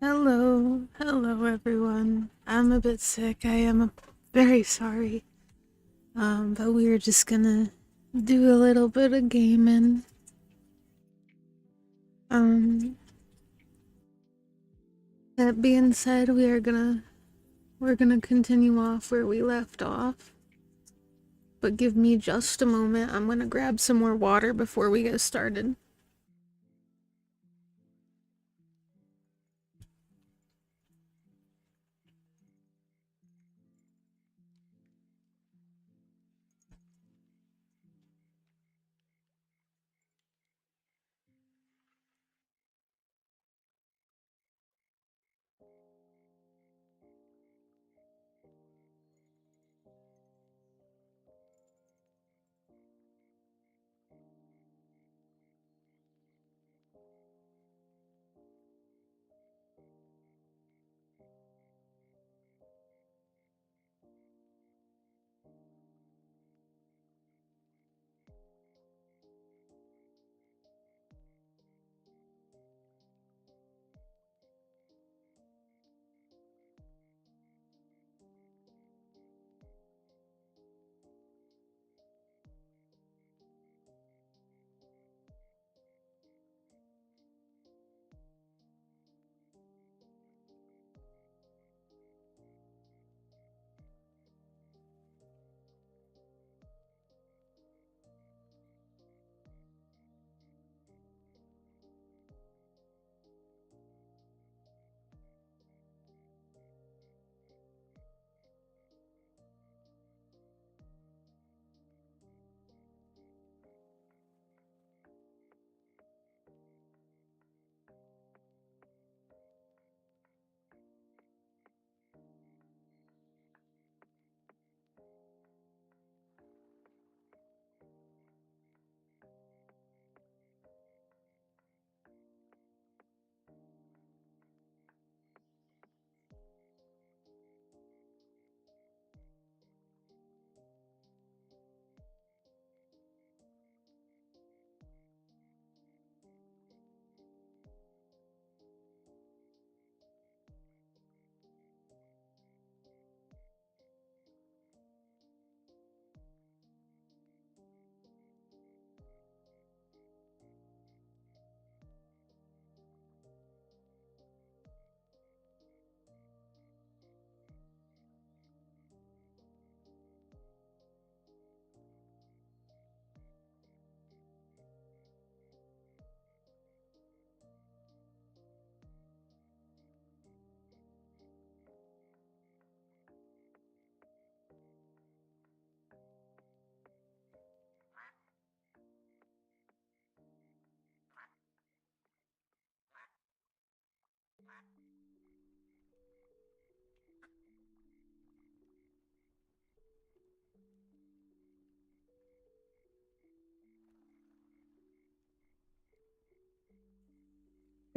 Hello everyone. I'm a bit sick. I am very sorry. But we were just gonna do a little bit of gaming. Um, that being said, we're gonna continue off where we left off. But give me just a moment. I'm gonna grab some more water before we get started.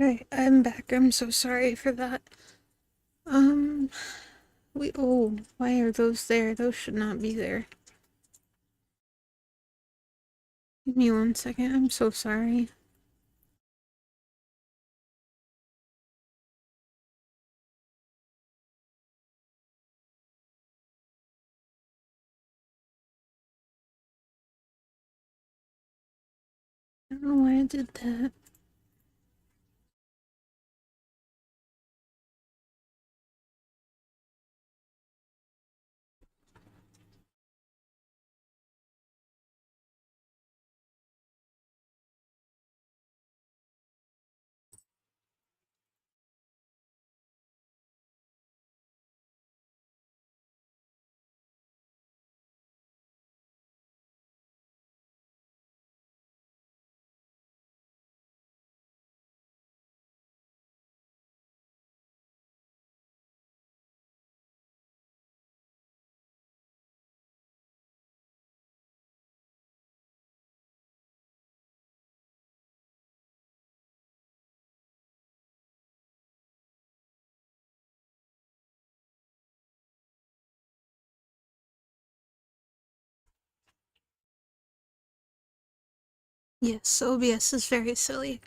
Alright, I'm back. I'm so sorry for that. Um, why are those there? Those should not be there. Give me 1 second. I'm so sorry. I don't know why I did that. Yes, OBS is very silly.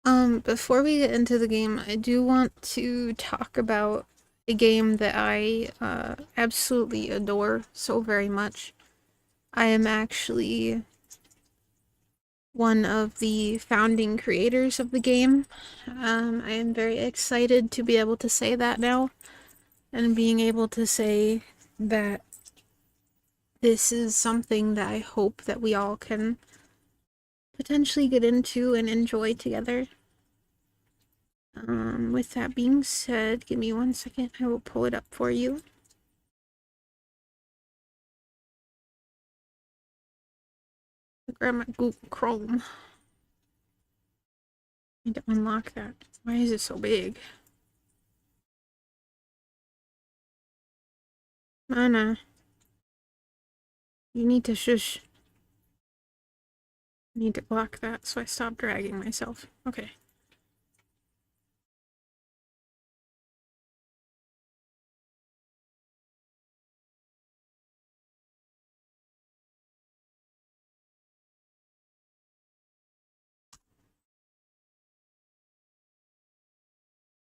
Before we get into the game, I do want to talk about a game that I absolutely adore so very much. I am actually one of the founding creators of the game. I am very excited to be able to say that now, and being able to say that this is something that I hope that we all can potentially get into and enjoy together. With that being said, give me 1 second, I will pull it up for you. Grab my Google Chrome. I need to unlock that. Why is it so big? Mana, you need to shush. I need to block that so I stop dragging myself. Okay.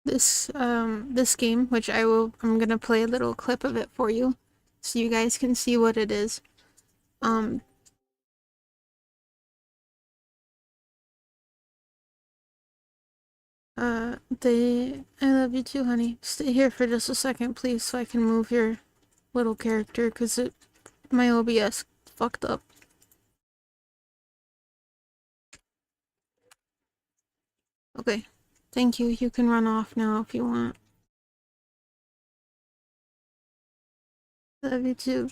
This game, which I'm gonna play a little clip of it for you, so you guys can see what it is. Um, I love you too, honey. Stay here for just a second, please, so I can move your little character, cause my OBS fucked up. Okay, thank you. You can run off now if you want. Love you too.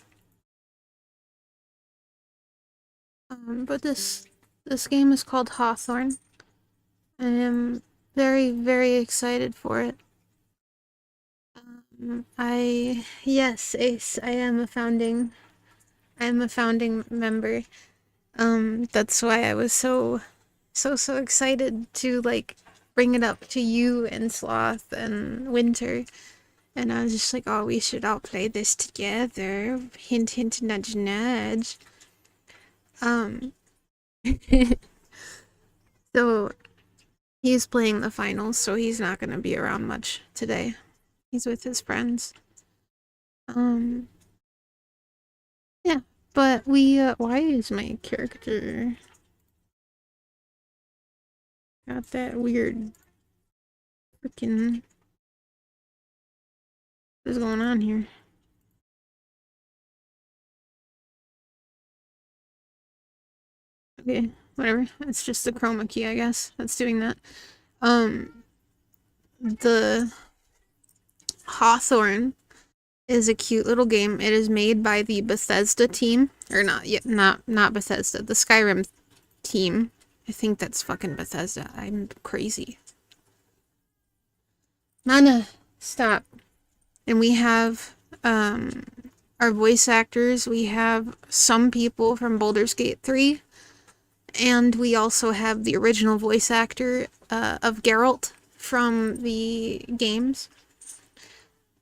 But this game is called Hawthorne. I am very, very excited for it. Yes, Ace, I am a founding member. That's why I was so excited to like bring it up to you and Sloth and Winter. And I was just like, oh, we should all play this together. Hint, hint, nudge, nudge. So he's playing the finals, so he's not gonna be around much today. He's with his friends. Yeah, but why is my character got that weird freaking, what's going on here? Okay, whatever. It's just the chroma key, I guess. That's doing that. The Hawthorne is a cute little game. It is made by the Bethesda team. Or not yet, not Bethesda, the Skyrim team. I think that's fucking Bethesda. I'm crazy. Nana, stop. And we have our voice actors. We have some people from Baldur's Gate 3. And we also have the original voice actor of Geralt from the games.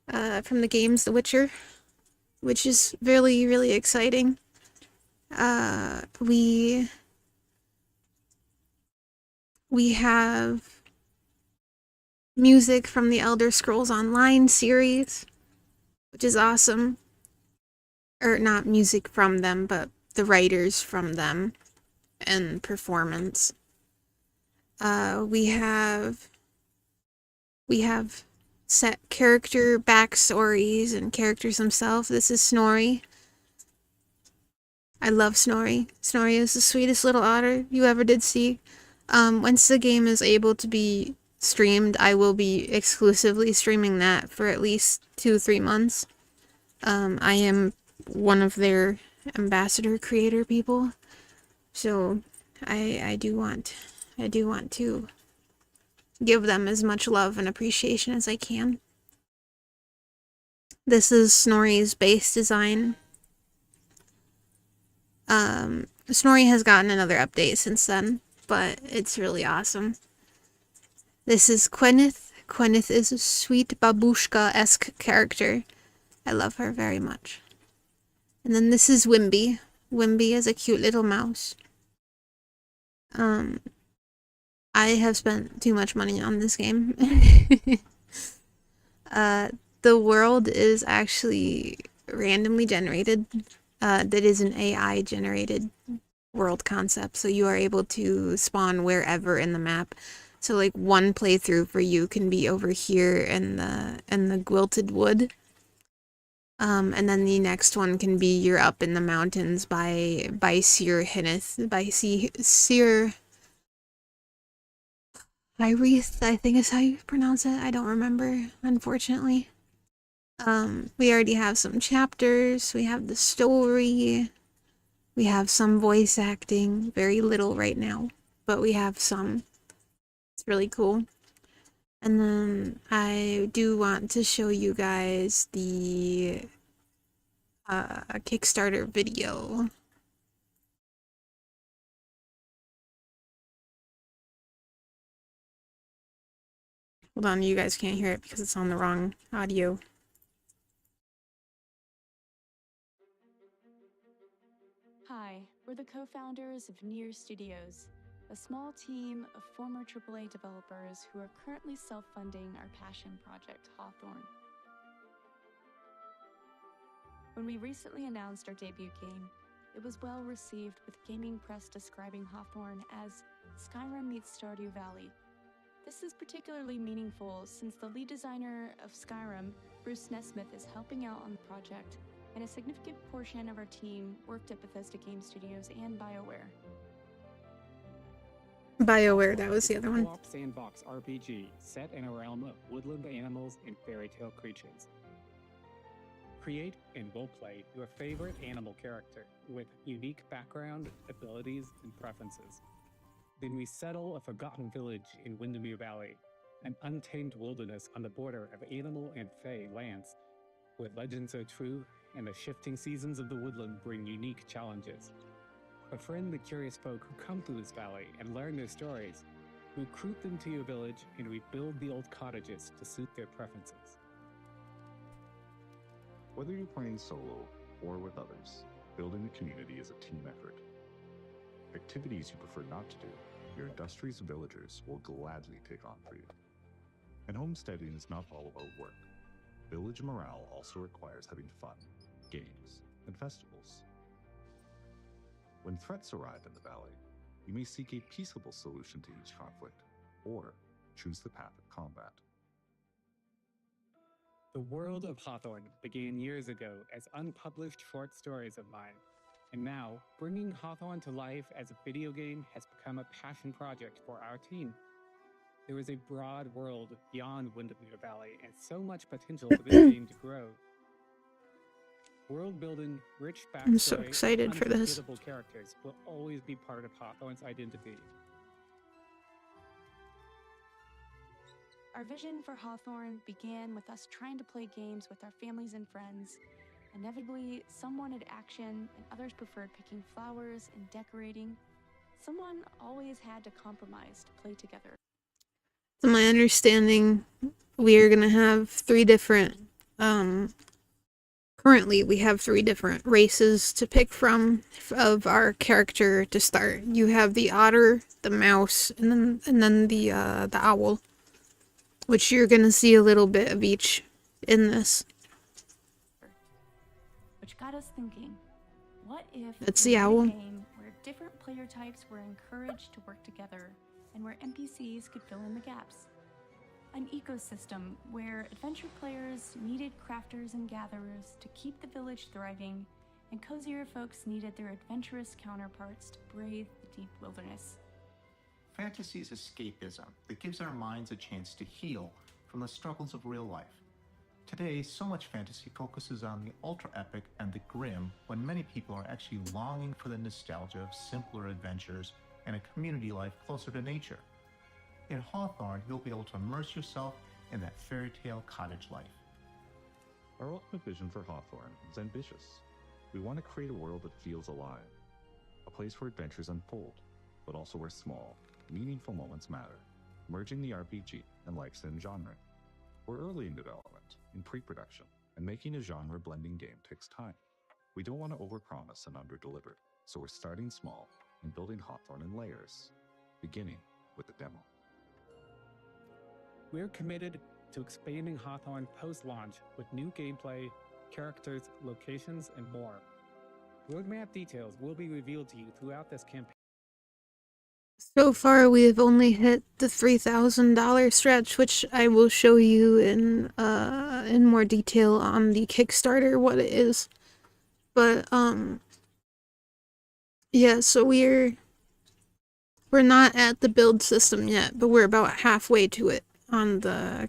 The Witcher. Which is really, really exciting. We have music from the Elder Scrolls Online series, which is awesome. Or not music from them, but the writers from them and performance. We have set character backstories and characters themselves. This is Snorri. I love Snorri. Snorri is the sweetest little otter you ever did see. Once the game is able to be streamed, I will be exclusively streaming that for at least 2-3 months. I am one of their ambassador creator people, so I do want to give them as much love and appreciation as I can. This is Snorri's base design. Snorri has gotten another update since then, but it's really awesome. This is Gwyneth. Gwyneth is a sweet babushka-esque character. I love her very much. And then this is Wimby. Wimby is a cute little mouse. Um, I have spent too much money on this game. uh, the world is actually randomly generated. That is an AI generated world concept, so you are able to spawn wherever in the map. So like one playthrough for you can be over here in the Gwilted Wood. And then the next one can be you're up in the mountains by Sir Hinneth, by Sir Hyrith, I think is how you pronounce it. I don't remember, unfortunately. We already have some chapters, we have the story, we have some voice acting, very little right now, but we have some. It's really cool. And then I do want to show you guys the Kickstarter video. Hold on, you guys can't hear it because it's on the wrong audio. Hi, we're the co-founders of Near Studios, a small team of former AAA developers who are currently self-funding our passion project, Hawthorne. When we recently announced our debut game, it was well received, with gaming press describing Hawthorne as Skyrim meets Stardew Valley. This is particularly meaningful since the lead designer of Skyrim, Bruce Nesmith, is helping out on the project, and a significant portion of our team worked at Bethesda Game Studios and BioWare. BioWare, that was the other one. Co-op sandbox RPG set in a realm of woodland animals and fairy tale creatures. Create and roleplay your favorite animal character with unique background, abilities, and preferences. Then we settle a forgotten village in Windermere Valley, an untamed wilderness on the border of animal and fey lands, where legends are true and the shifting seasons of the woodland bring unique challenges. Befriend the curious folk who come through this valley and learn their stories. Recruit them to your village and rebuild the old cottages to suit their preferences. Whether you're playing solo or with others, building a community is a team effort. Activities you prefer not to do, your industrious villagers will gladly take on for you. And homesteading is not all about work. Village morale also requires having fun, games, and festivals. When threats arrive in the valley, you may seek a peaceable solution to each conflict, or choose the path of combat. The world of Hawthorne began years ago as unpublished short stories of mine, and now bringing Hawthorne to life as a video game has become a passion project for our team. There is a broad world beyond Windermere Valley and so much potential for this game to grow. World building, rich backstory, I'm so excited and for this. unforgettable characters will always be part of Hawthorne's identity. Our vision for Hawthorne began with us trying to play games with our families and friends. Inevitably, some wanted action and others preferred picking flowers and decorating. Someone always had to compromise to play together. To my understanding, we are gonna have three different, currently we have three different races to pick from of our character to start. You have the otter, the mouse, and then the owl, which you're gonna see a little bit of each in this. Which got us thinking, what if That's we the made a owl. game where different player types were encouraged to work together, and where NPCs could fill in the gaps? An ecosystem where adventure players needed crafters and gatherers to keep the village thriving, and cozier folks needed their adventurous counterparts to brave the deep wilderness. Fantasy is escapism that gives our minds a chance to heal from the struggles of real life. Today, so much fantasy focuses on the ultra-epic and the grim, when many people are actually longing for the nostalgia of simpler adventures and a community life closer to nature. In Hawthorne, you'll be able to immerse yourself in that fairy tale cottage life. Our ultimate vision for Hawthorne is ambitious. We want to create a world that feels alive, a place where adventures unfold, but also where small, meaningful moments matter, merging the RPG and life-sim genre. We're early in development, in pre-production, and making a genre-blending game takes time. We don't want to overpromise and underdeliver, so we're starting small and building Hawthorne in layers. beginning with the demo. We're committed to expanding Hawthorne post-launch with new gameplay, characters, locations, and more. Roadmap details will be revealed to you throughout this campaign. So far, we have only hit the $3,000 stretch, which I will show you in more detail on the Kickstarter what it is. But yeah, so we're not at the build system yet, but we're about halfway to it on the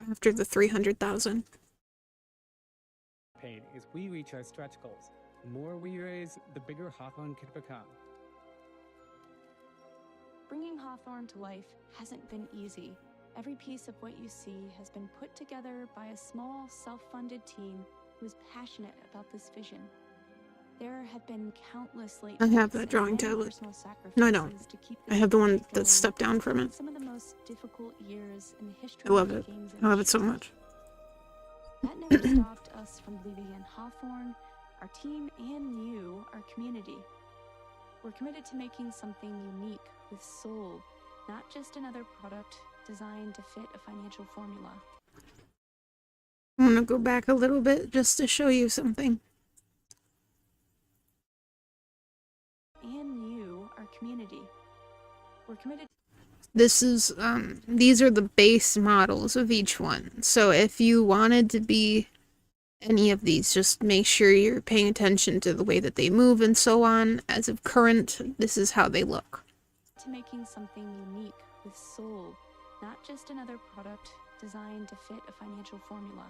after the 300,000. As we reach our stretch goals, the more we raise, the bigger Hawthorne can become. Bringing Hawthorne to life hasn't been easy. Every piece of what you see has been put together by a small, self-funded team who is passionate about this vision. There have been countless late I have nights that and drawing many tablet. personal No, I don't. sacrifices to keep I this have the one project that's going. stepped down from it. Some of the most difficult years in the history I love of it. the games I love it so industry. much. That never stopped us from believing in Hawthorne, our team, and you, our community. We're committed to making something unique with soul, not just another product designed to fit a financial formula. I'm gonna go back a little bit just to show you something. And you, our community. We're committed. This is, these are the base models of each one. So if you wanted to be any of these, just make sure you're paying attention to the way that they move and so on. As of current, this is how they look. To making something unique with soul, not just another product designed to fit a financial formula.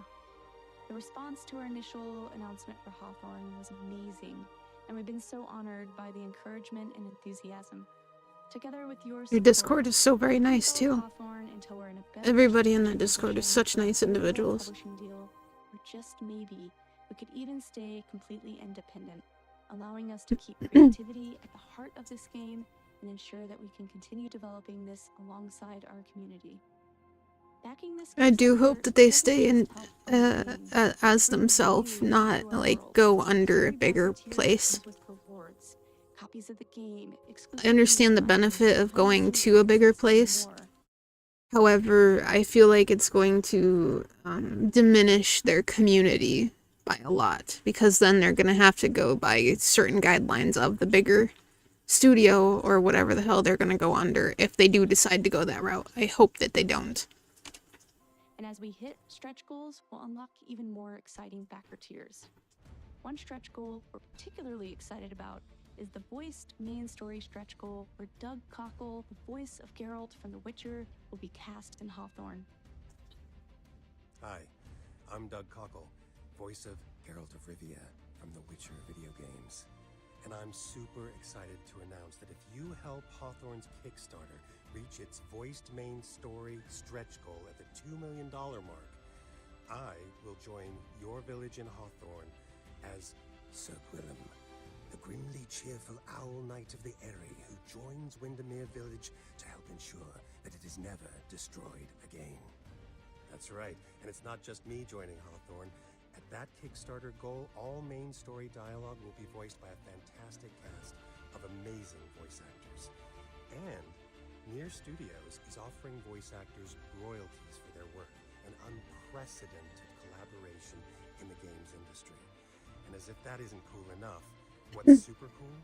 The response to our initial announcement for Hawthorne was amazing, and we've been so honored by the encouragement and enthusiasm. Together with your Your Discord is so very nice too. Everybody in that Discord is such nice individuals. Deal, or just maybe we could even stay completely independent, allowing us to keep creativity at the heart of this game and ensure that we can continue developing this alongside our community. Backing this I do hope that they doesn't stay in just help our game, as themselves, not like go under a bigger place. Copies of the game, I understand the benefit of going to a bigger place. However, I feel like it's going to diminish their community by a lot, because then they're going to have to go by certain guidelines of the bigger studio or whatever the hell they're going to go under if they do decide to go that route. I hope that they don't. And as we hit stretch goals, we'll unlock even more exciting backer tiers. One stretch goal we're particularly excited about is the voiced main story stretch goal where Doug Cockle, the voice of Geralt from The Witcher, will be cast in Hawthorne. Hi, I'm Doug Cockle, voice of Geralt of Rivia from The Witcher video games. And I'm super excited to announce that if you help Hawthorne's Kickstarter reach its voiced main story stretch goal at the $2 million mark, I will join your village in Hawthorne as Sir Gwillem, the grimly cheerful owl knight of the Eyrie who joins Windermere Village to help ensure that it is never destroyed again. That's right, and it's not just me joining Hawthorne. At that Kickstarter goal, all main story dialogue will be voiced by a fantastic cast of amazing voice actors. And Near Studios is offering voice actors royalties for their work, an unprecedented collaboration in the games industry. And as if that isn't cool enough, what's super cool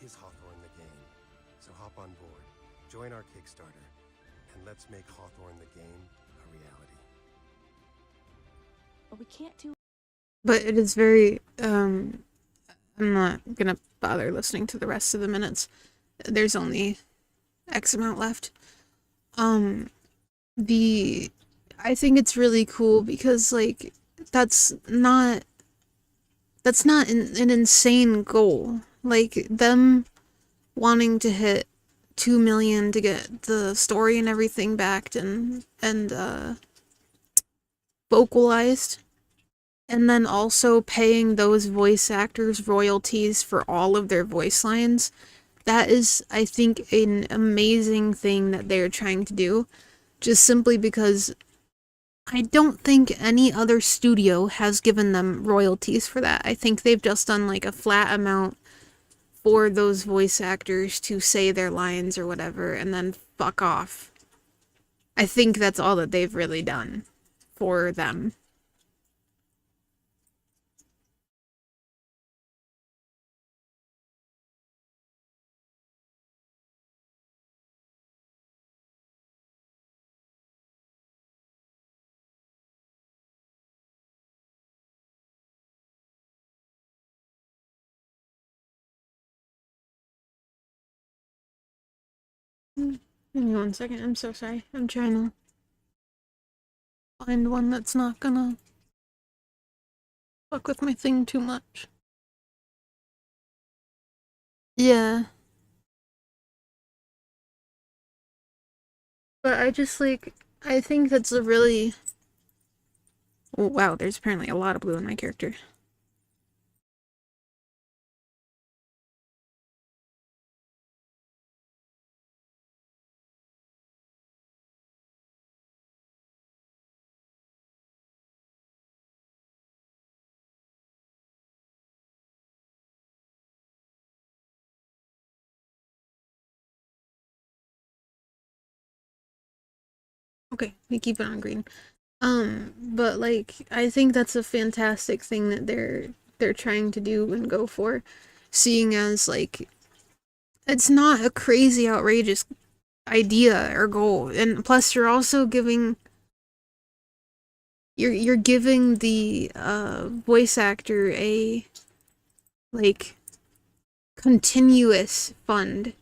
is Hawthorne the game. So hop on board, join our Kickstarter, and let's make Hawthorne the game a reality. But we can't do. But it is very, I'm not gonna bother listening to the rest of the minutes. There's only X amount left. I think it's really cool because, like, that's not an insane goal. Like, them wanting to hit 2 million to get the story and everything backed and vocalized, and then also paying those voice actors royalties for all of their voice lines. That is, I think, an amazing thing that they're trying to do, just simply because I don't think any other studio has given them royalties for that. I think they've just done like a flat amount for those voice actors to say their lines or whatever and then fuck off. I think that's all that they've really done for them. Give me 1 second, I'm so sorry. I'm trying to find one that's not gonna fuck with my thing too much. Yeah. But I just like, I think that's a really... Oh, wow, there's apparently a lot of blue in my character. Okay, we keep it on green. But like, I think that's a fantastic thing that they're trying to do and go for, seeing as like it's not a crazy outrageous idea or goal, and plus you're also giving you're giving the voice actor a like continuous fund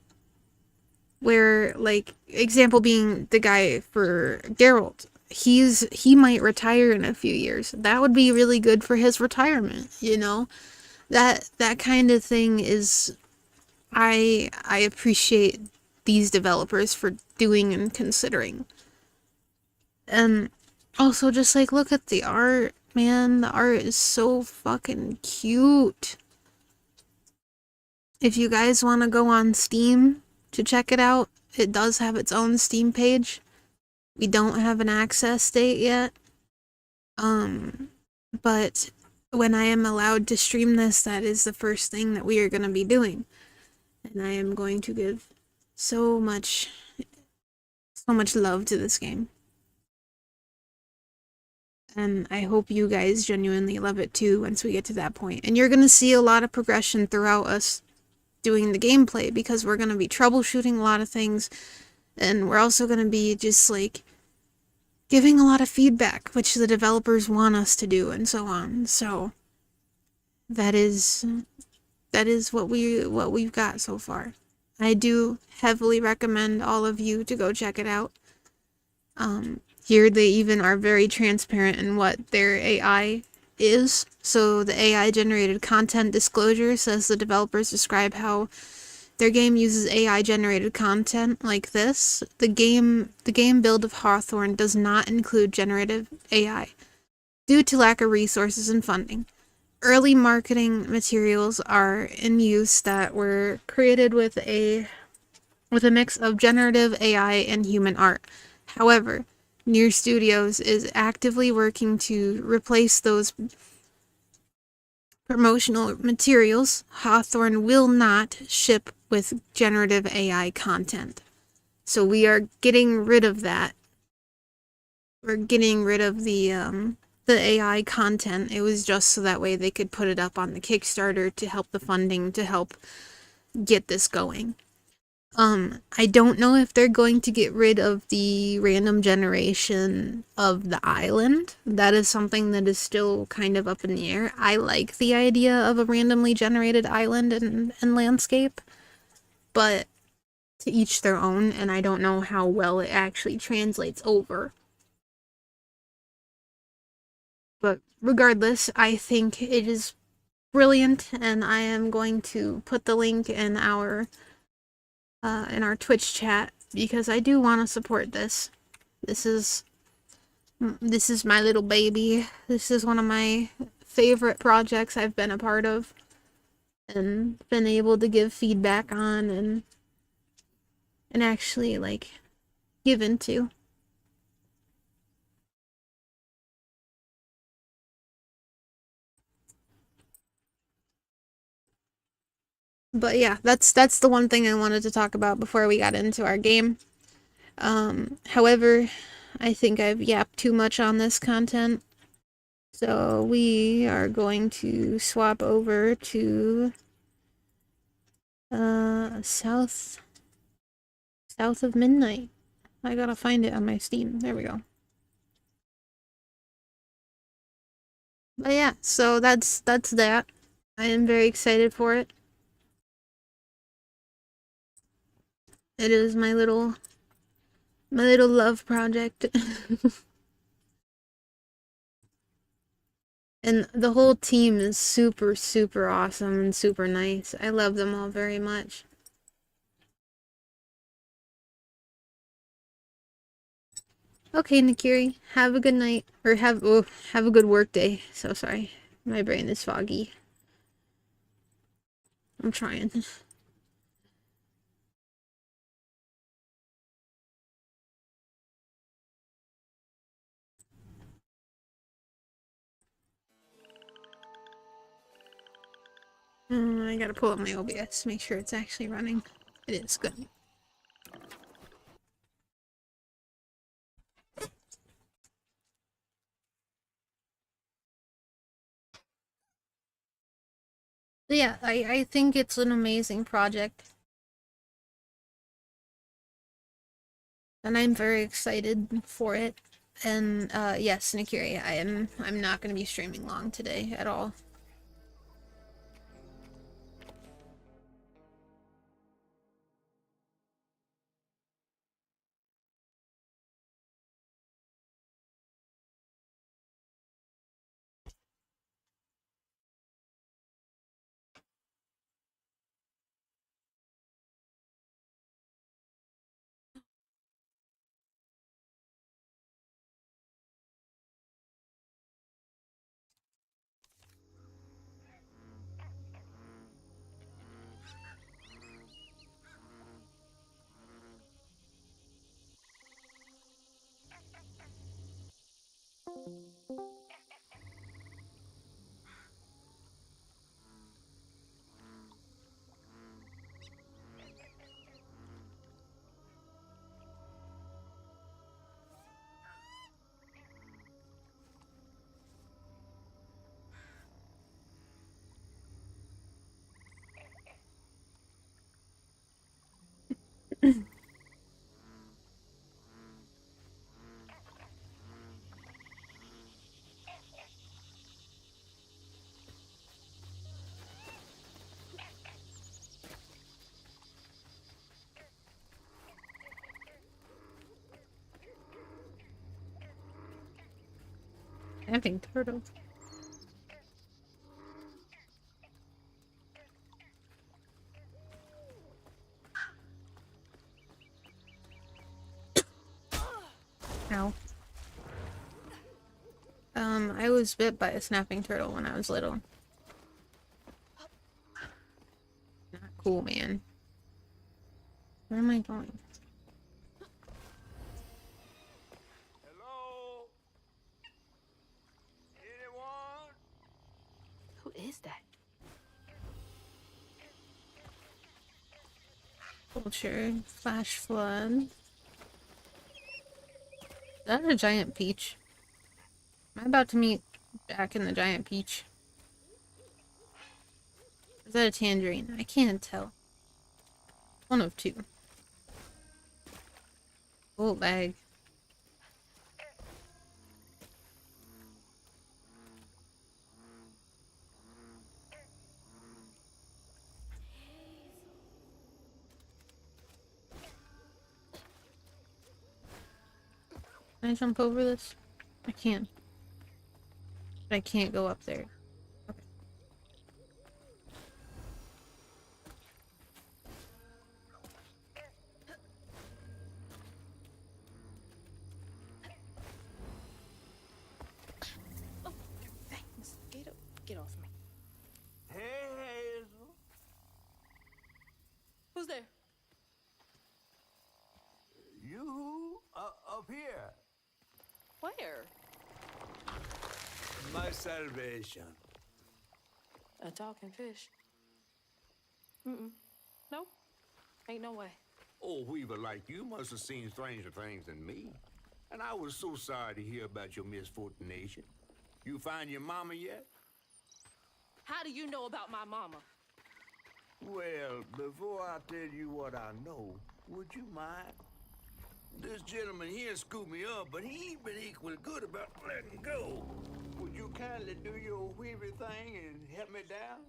where, like, example being the guy for Geralt, he might retire in a few years. That would be really good for his retirement, you know? That kind of thing is I appreciate these developers for doing and considering. And also just like look at the art, man. The art is so fucking cute. If you guys want to go on Steam to check it out, it does have its own Steam page. We don't have an access date yet. But when I am allowed to stream this, that is the first thing that we are going to be doing. And I am going to give so much love to this game. And I hope you guys genuinely love it too once we get to that point. And you're going to see a lot of progression throughout us doing the gameplay, because we're going to be troubleshooting a lot of things, and we're also going to be just like giving a lot of feedback, which the developers want us to do, and so on. So that is what we've got so far. I do heavily recommend all of you to go check it out. Here they even are very transparent in what their AI is. So the AI generated content disclosure says the developers describe how their game uses AI generated content like this. The game build of Hawthorne does not include generative AI due to lack of resources and funding. Early marketing materials are in use that were created with a mix of generative AI and human art. However, Near Studios is actively working to replace those promotional materials. Hawthorne will not ship with generative AI content. So we are getting rid of that. We're getting rid of the AI content. It was just so that way they could put it up on the Kickstarter to help the funding to help get this going. I don't know if they're going to get rid of the random generation of the island. That is something that is still kind of up in the air. I like the idea of a randomly generated island and landscape, but to each their own, and I don't know how well it actually translates over. But regardless, I think it is brilliant, and I am going to put the link in our Twitch chat, because I do want to support this. This is my little baby. This is one of my favorite projects I've been a part of and been able to give feedback on and actually like give into. But yeah, that's the one thing I wanted to talk about before we got into our game. However, I think I've yapped too much on this content. So we are going to swap over to south of midnight. I gotta find it on my Steam. There we go. But yeah, so that's that. I am very excited for it. It is my little love project. And the whole team is super, super awesome and super nice. I love them all very much. Okay, Nakiri, have a good night. Or have a good work day. So sorry. My brain is foggy. I'm trying. I gotta pull up my OBS, make sure it's actually running. It is good. So yeah, I think it's an amazing project. And I'm very excited for it. And yes, Nakiri, I'm not gonna be streaming long today at all. Camping turtle. Ow. I was bit by a snapping turtle when I was little. Not cool, man. Where am I going? Hello? Anyone? Who is that? Culture, flash flood. Is that a giant peach? Am I about to meet Jack and the giant peach? Is that a tangerine? I can't tell. One of two. Gold bag. Can I jump over this? I can. But I can't go up there. Okay. Thanks. Get off me. Hey, Hazel. Who's there? You up here. Where? My salvation. A talking fish. Mm-mm. Nope. Ain't no way. Old Weaver like you must have seen stranger things than me. And I was so sorry to hear about your misfortunation. You find your mama yet? How do you know about my mama? Well, before I tell you what I know, would you mind? This gentleman here scooped me up, but he ain't been equally good about letting go. Would you kindly do your Weaver thing and help me down?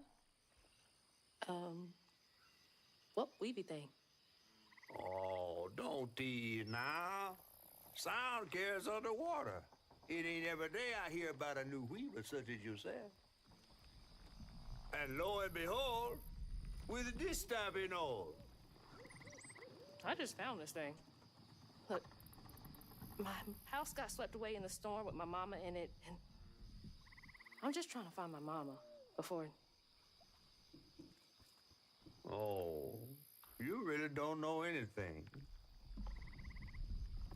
What weavy thing? Oh, don't tease now. Sound carries underwater. It ain't every day I hear about a new Weaver such as yourself. And lo and behold, with this stuff and all. I just found this thing. Look, my house got swept away in the storm with my mama in it, and I'm just trying to find my mama before. Oh, you really don't know anything.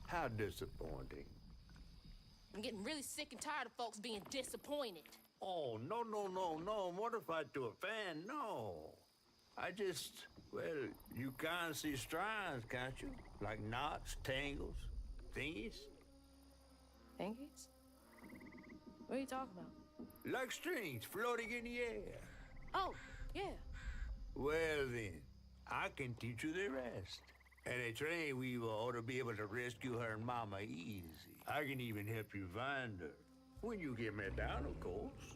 How disappointing. I'm getting really sick and tired of folks being disappointed. Oh, no, mortified to a fan, no. I just, well, you can't see strands, can't you? Like knots, tangles, thingies? Thingies? What are you talking about? Like strings floating in the air. Oh, yeah. Well then, I can teach you the rest. And a train weaver ought to be able to rescue her mama easy. I can even help you find her. When you get me down, of course.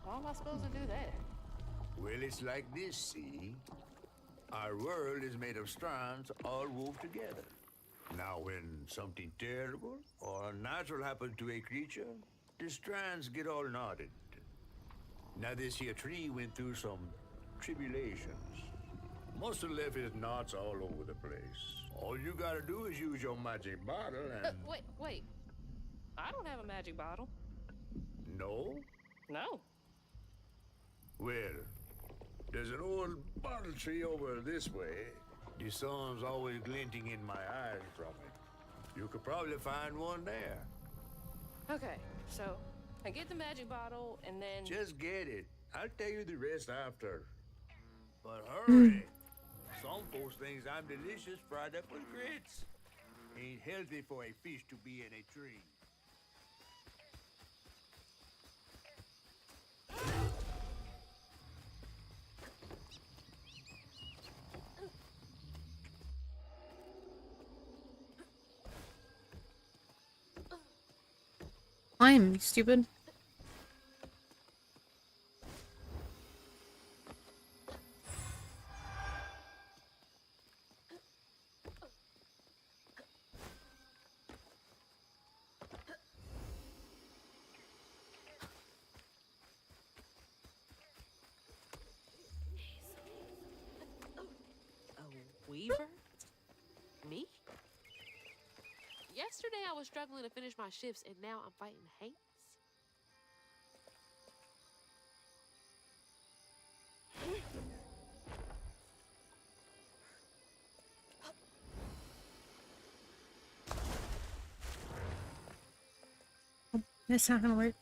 How am I supposed to do that? Well, it's like this, see? Our world is made of strands all wove together. Now, when something terrible or unnatural happens to a creature, the strands get all knotted. Now, this here tree went through some tribulations. Must have left his knots all over the place. All you gotta do is use your magic bottle and... Wait. I don't have a magic bottle. No? No. Well, there's an old bottle tree over this way. The sun's always glinting in my eyes from it. You could probably find one there. Okay, so I get the magic bottle and then... Just get it. I'll tell you the rest after. But hurry! Some folks think I'm delicious fried up with grits. Ain't healthy for a fish to be in a tree. I'm stupid. A weaver? Me? Yesterday I was struggling to finish my shifts and now I'm fighting hates? That's not gonna work.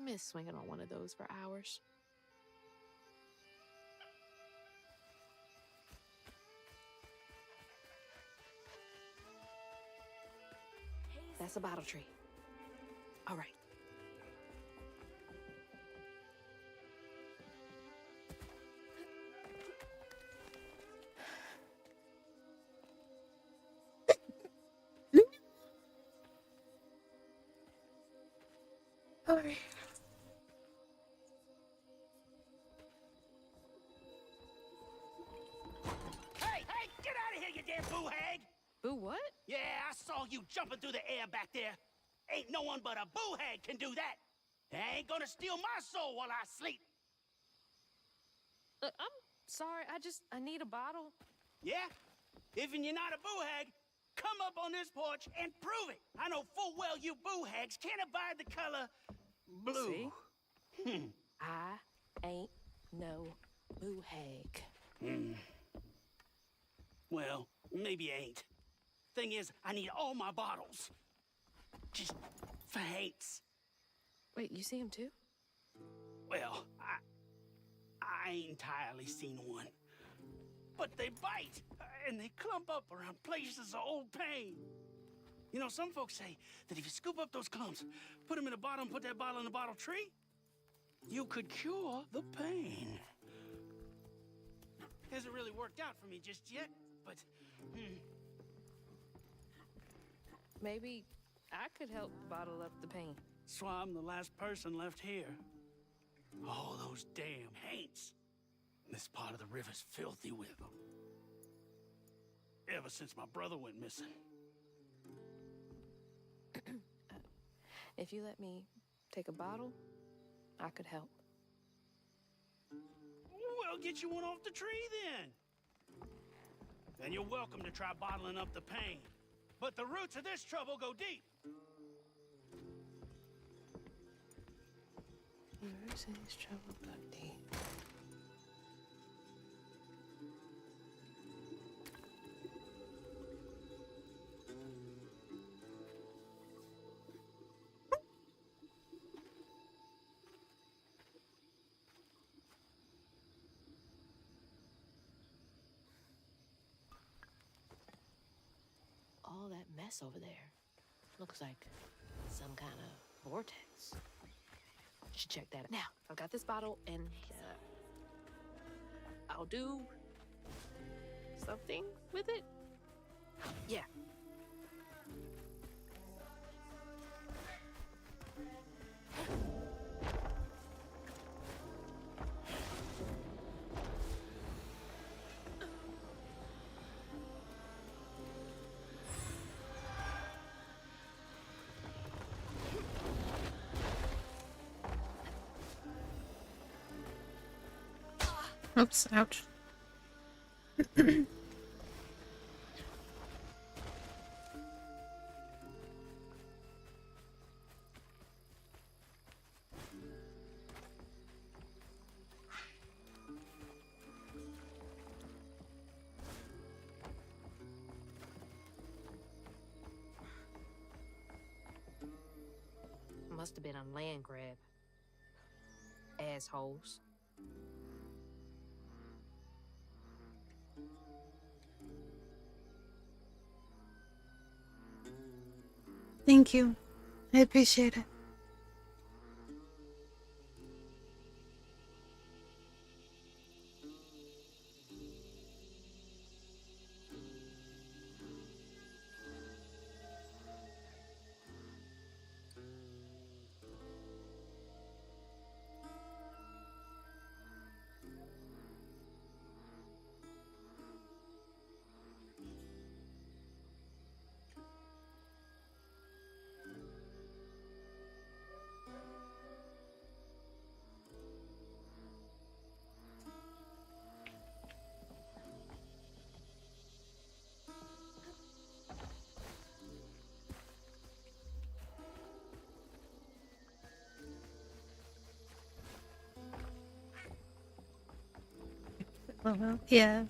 Miss swinging on one of those for hours. That's a bottle tree. All right. Alright. Hey, get out of Boo what? Yeah, I saw you jumping through the air back there. Ain't no one but a boo hag can do that. I ain't gonna steal my soul while I sleep. Look, I'm sorry. I need a bottle. Yeah? If you're not a boo hag, come up on this porch and prove it. I know full well you boo hags can't abide the color blue. See? I ain't no boo hag. Well, maybe you ain't. Thing is, I need all my bottles. Just for hates. Wait, you see him too? Well, I ain't entirely seen one. But they bite, and they clump up around places of old pain. You know, some folks say that if you scoop up those clumps, put them in a bottle and put that bottle in a bottle tree, you could cure the pain. Hasn't really worked out for me just yet, but... Maybe I could help bottle up the pain. That's why I'm the last person left here. All those damn haints. This part of the river's filthy with them. Ever since my brother went missing. If you let me take a bottle, I could help. Well, get you one off the tree then. Then you're welcome to try bottling up the pain. But the roots of this trouble go deep. Mercy's trouble go deep. All that mess over there looks like some kind of vortex. Should check that out. Now, I've got this bottle, and I'll do something with it. Yeah. Oops, ouch. Must have been a land grab. Assholes. Thank you. I appreciate it. Well, yeah.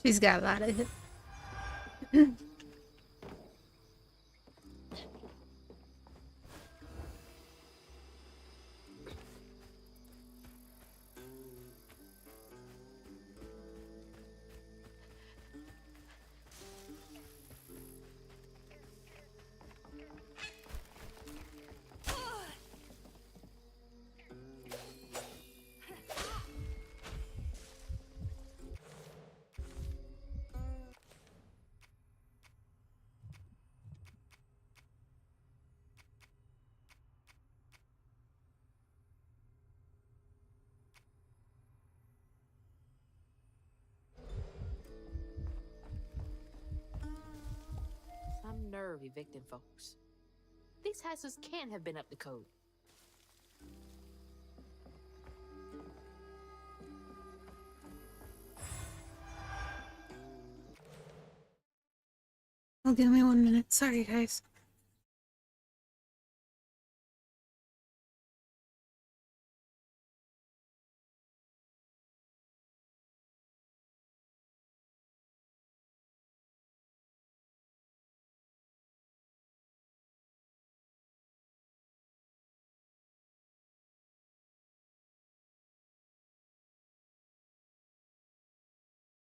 She's got a lot of it. of evicting folks. These houses can't have been up to code. Oh, give me 1 minute. Sorry, guys.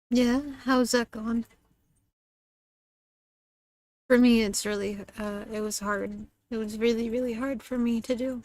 Yeah, how's that going? For me, it's really, it was hard. It was really, really hard for me to do.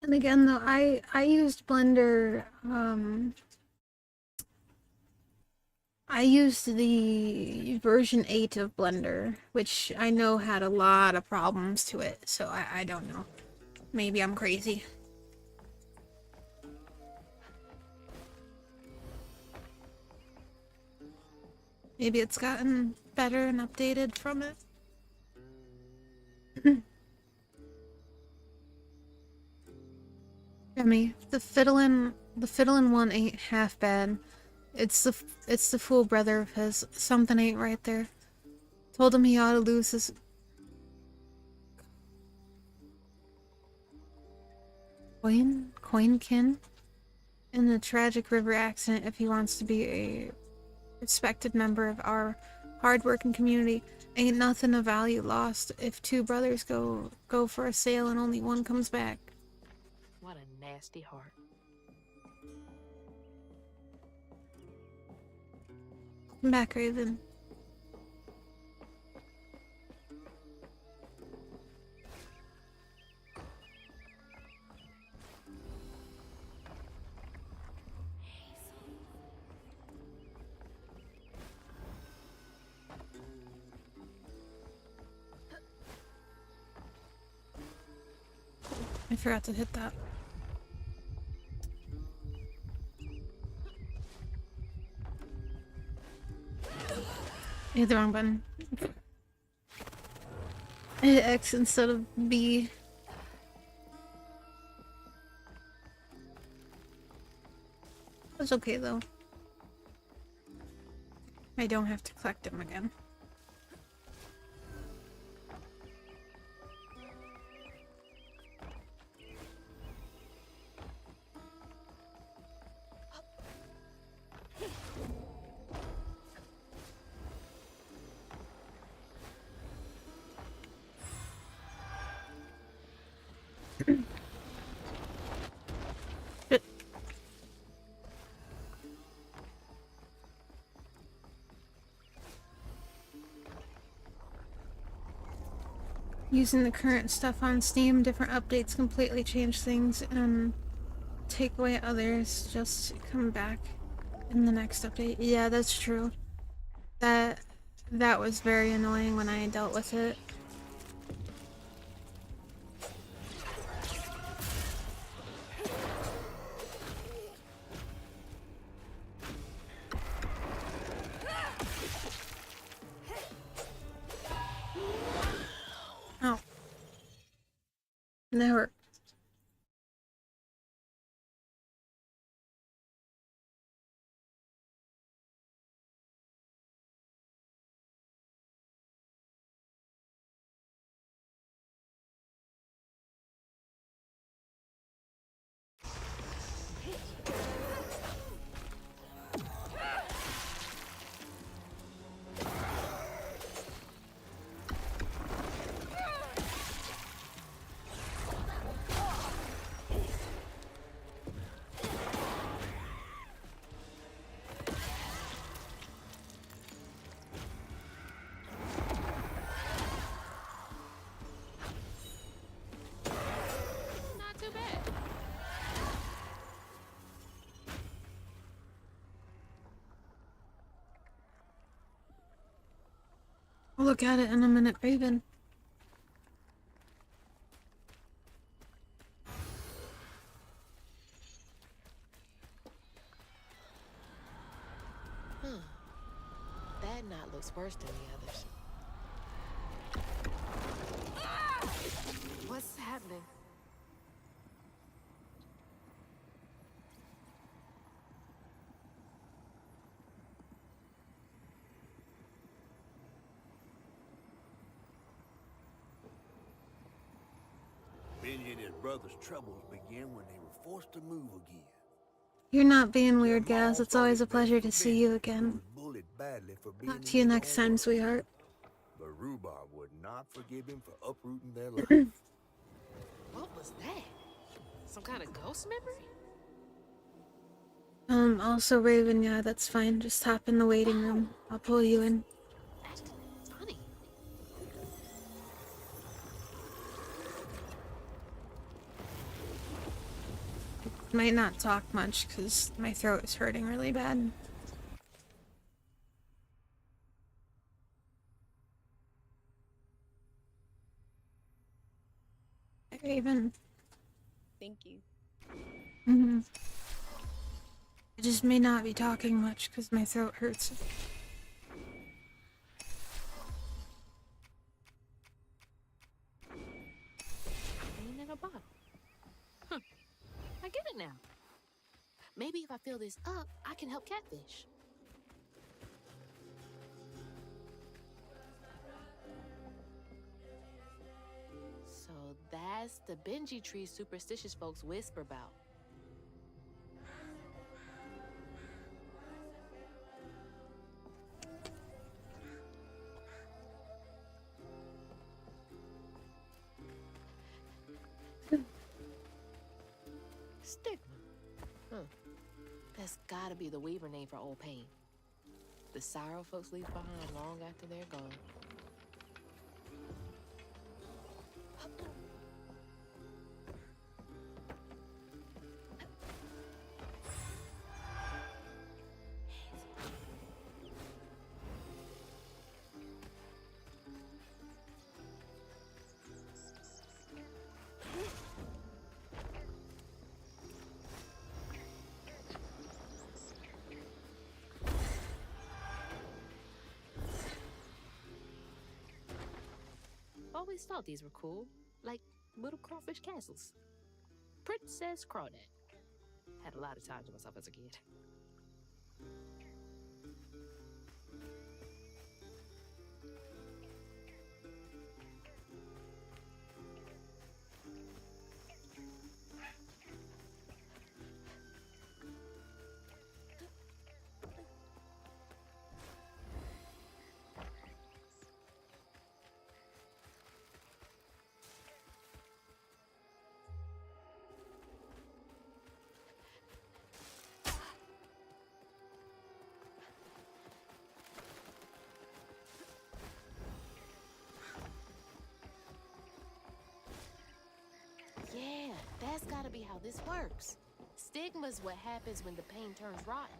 And again, though, I used Blender, I used the version 8 of Blender, which I know had a lot of problems to it, so I don't know. Maybe I'm crazy. Maybe it's gotten better and updated from it. I mean, the fiddlin' one ain't half bad. It's the full brother of his. Something ain't right there. Told him he ought to lose his coinkin in the tragic river accident if he wants to be a respected member of our hard-working community. Ain't nothing of value lost if two brothers go for a sail and only one comes back. What a nasty heart. Come back, Raven. I forgot to hit that. I hit the wrong button. I hit X instead of B. That's okay though. I don't have to collect them again. Using the current stuff on Steam, different updates completely change things and take away others, just come back in the next update. Yeah, that's true. That was very annoying when I dealt with it. Oh. Never. look at it in a minute, Raven. That knot looks worse than the others. What's happening? Benji and his brother's troubles began when they were forced to move again. You're not being weird, Gaz. It's always a pleasure to see you He again. was bullied badly for being Talk in to you his next own time, way. sweetheart. But Rhubarb would not forgive him for uprooting their life. What was that? Some kind of ghost memory? Also Raven, yeah, that's fine. Just hop in the waiting room. I'll pull you in. Acting funny. Might not talk much because my throat is hurting really bad. Hey, Raven. Thank you. I just may not be talking much because my throat hurts. Ain't in a bottle. Huh. I get it now. Maybe if I fill this up, I can help Catfish. So that's the Benji tree superstitious folks whisper about. Stigma. Huh. That's gotta be the Weaver name for old pain. The sorrow folks leave behind long after they're gone. Always thought these were cool, like little crawfish castles. Princess Crawdad. Had a lot of time to myself as a kid. Yeah, that's gotta be how this works. Stigma's what happens when the pain turns rotten.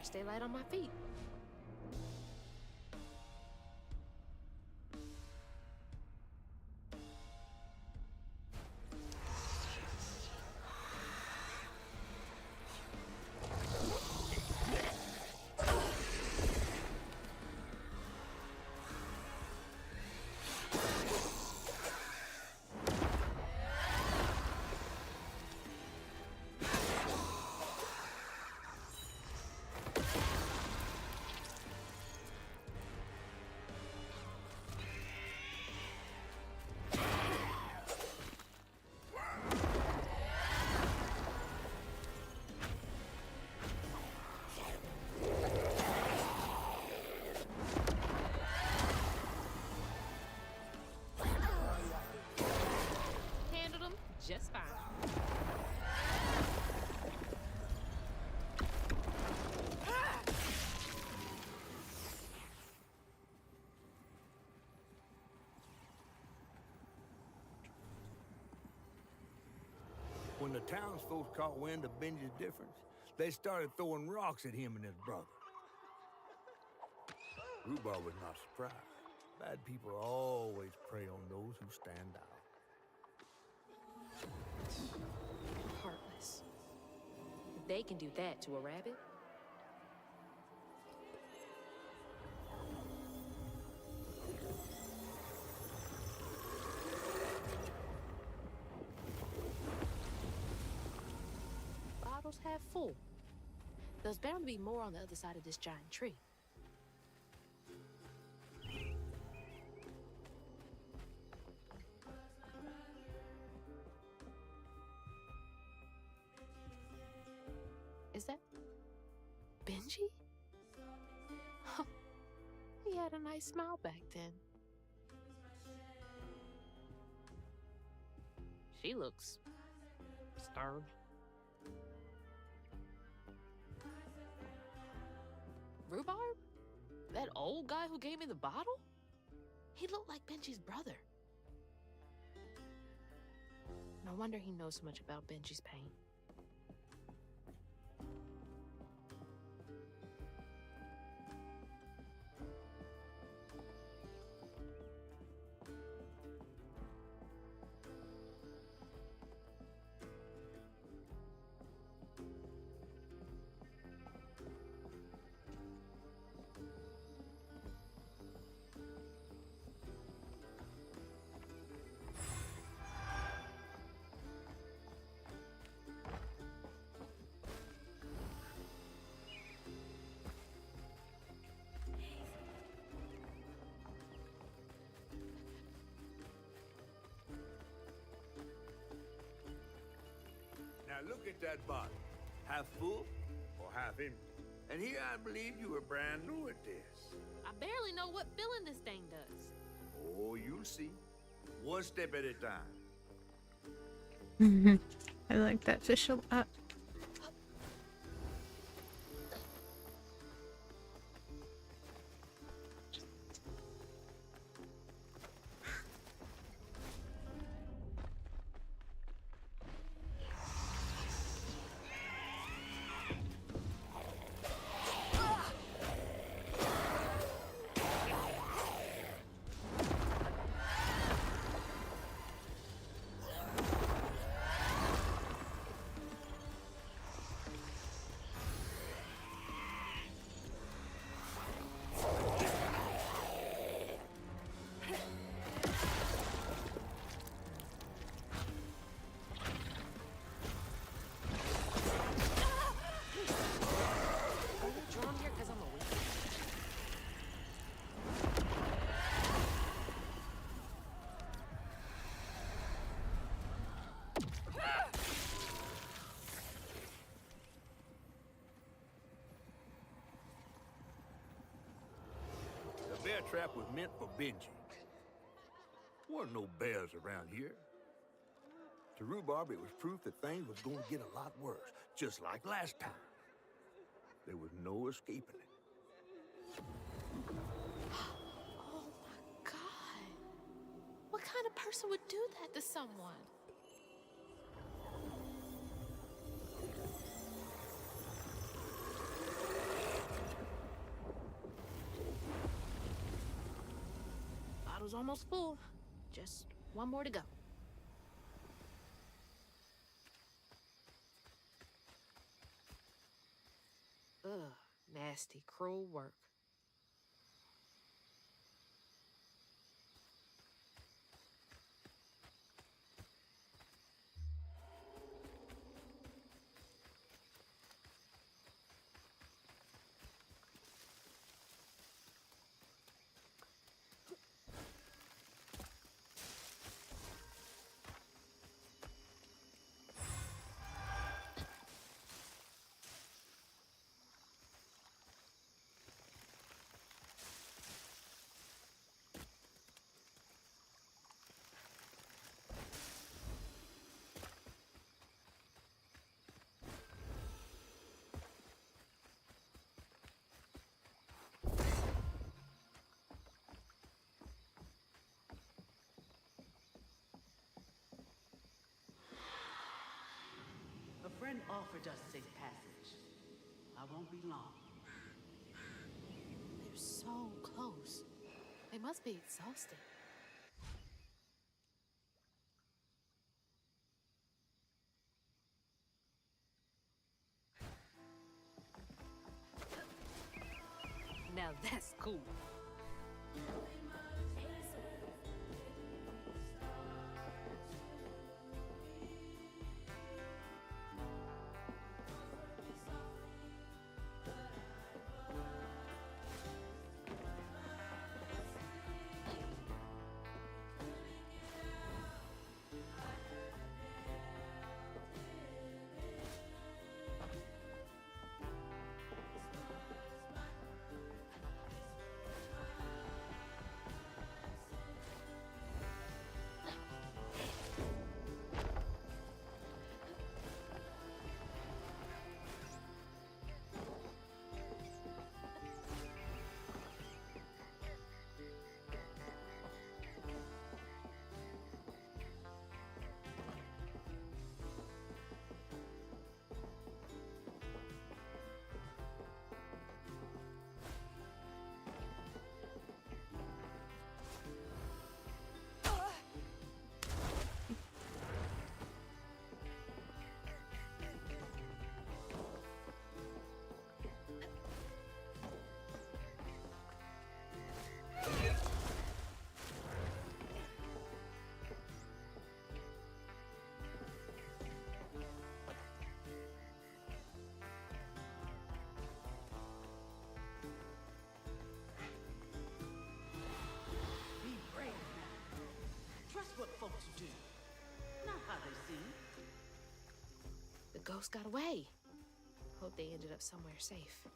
stay light on my feet. Handled them just fine. When the townsfolk caught wind of Benji's difference, they started throwing rocks at him and his brother. Rhubarb was not surprised. Bad people always prey on those who stand out. Heartless. If they can do that to a rabbit, bottles half full. There's bound to be more on the other side of this giant tree. Is that Benji? Huh. He had a nice smile back then. She looks starved. Rhubarb? That old guy who gave me the bottle? He looked like Benji's brother. No wonder he knows so much about Benji's pain. Now look at that bottle. Half full or half empty. And here I believe you were brand new at this. I barely know what filling this thing does. Oh, you'll see. One step at a time. I like that fish a lot. The bear trap was meant for Benji. Weren't no bears around here. To Rhubarb, it was proof that things was going to get a lot worse, just like last time. There was no escaping it. Oh my God. What kind of person would do that to someone? was almost full. Just one more to go. Ugh, nasty, cruel work. A friend offered us safe passage. I won't be long. They're so close. They must be exhausted. Now that's cool. Be brave now. Trust what folks do, not how they seem. The ghost got away. Hope they ended up somewhere safe.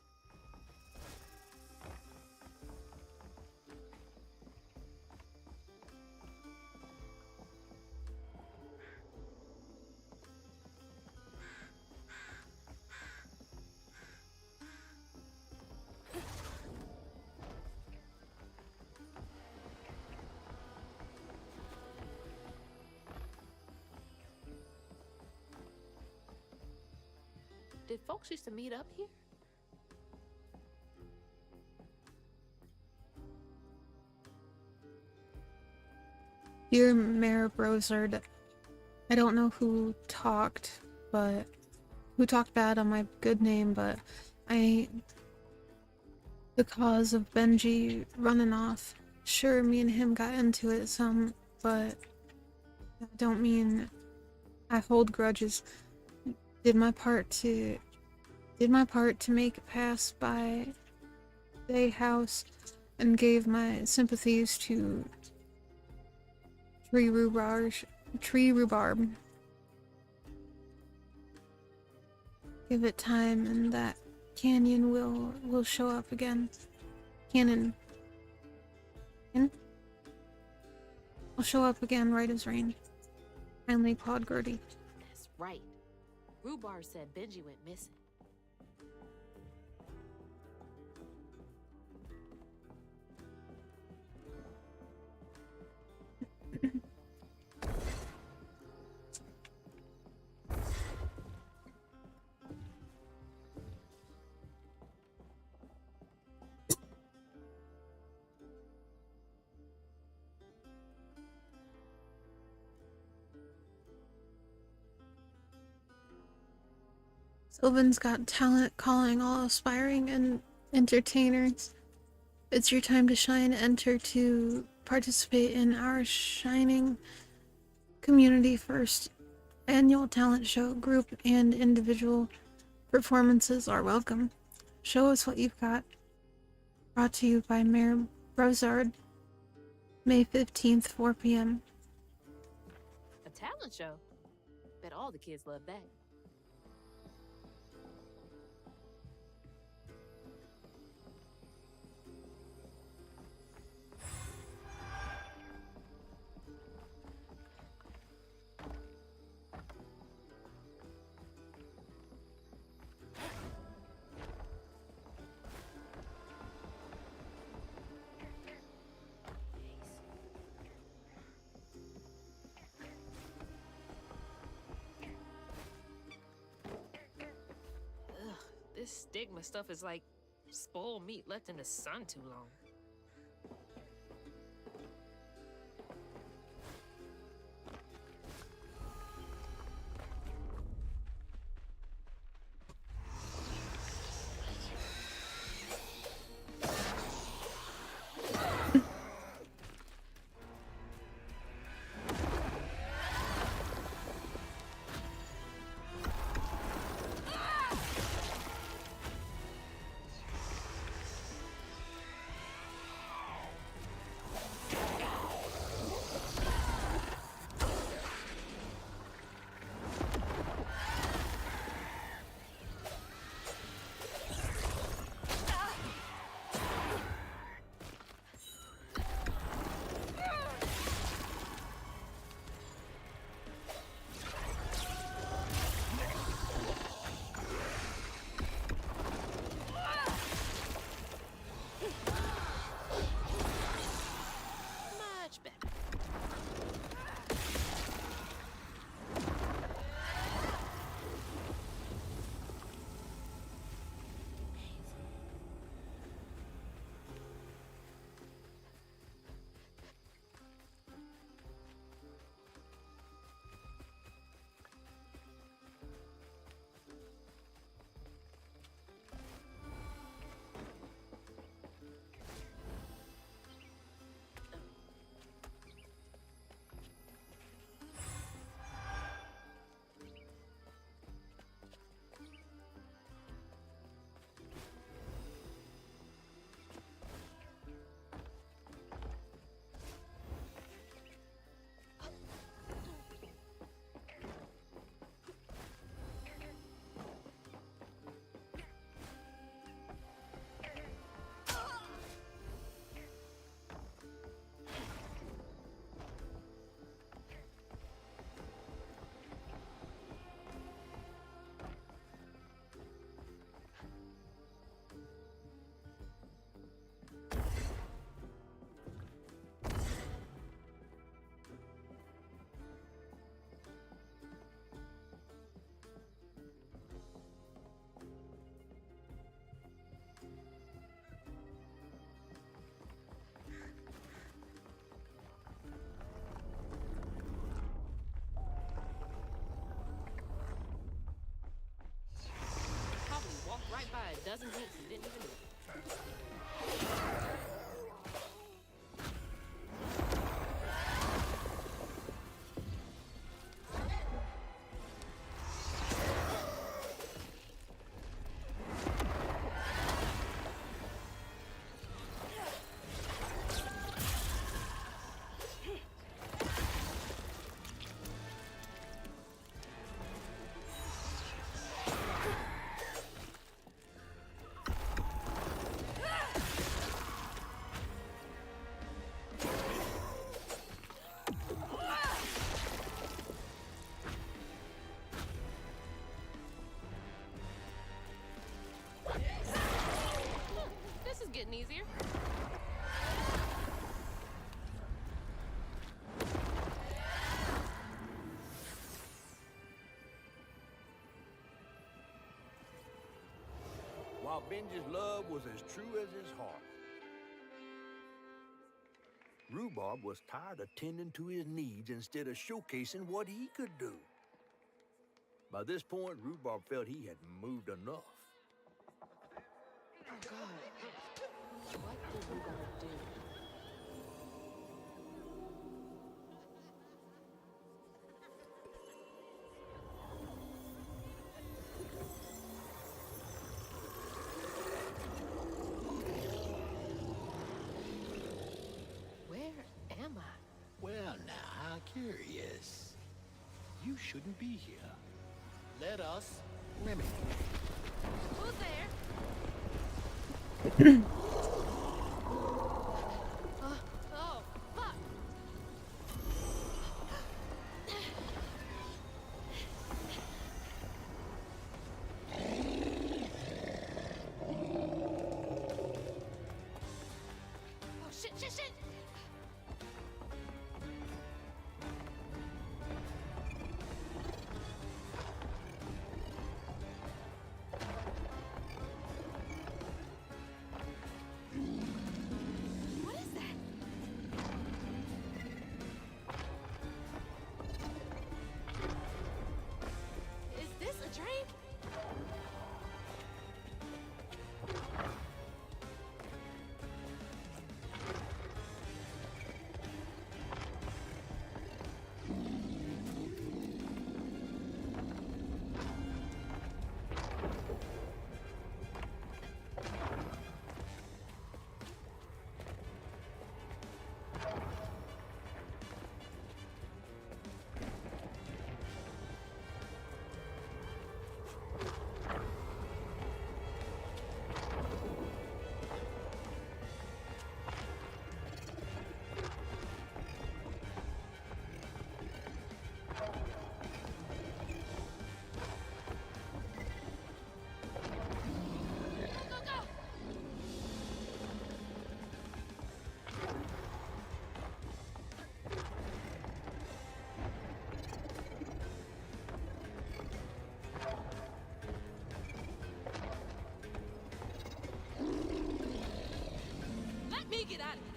Did folks used to meet up here? Dear Mayor Brozard, I don't know who talked bad on my good name, but the cause of Benji running off. Sure, me and him got into it some, but I don't mean I hold grudges. Did my part to make it pass by the house and gave my sympathies to Tree Rhubarb. Give it time and that canyon will show up again. Cannon will show up again right as rain. Kindly, Claude Gertie. That's right. Rhubarb said Benji went missing. Sylvan's Got Talent calling all aspiring and entertainers. It's your time to shine. Enter to participate in our Shining Community First annual talent show. Group and individual performances are welcome. Show us what you've got. Brought to you by Mayor Brozard, May 15th, 4 p.m. A talent show? Bet all the kids love that. This stigma stuff is like spoiled meat left in the sun too long. Much better. Probably walked right by a dozen hits and didn't even know it. This is getting easier. While Benji's love was as true as his heart, Rhubarb was tired of tending to his needs instead of showcasing what he could do. By this point, Rhubarb felt he had moved enough. Oh, God. What did Rhubarb do? Where am I? Well, now, how curious. You shouldn't be here. Let us remedy. Who's there? Oh, fuck! Oh, shit! What is that? Is this a drink? Go! Let me get out of here.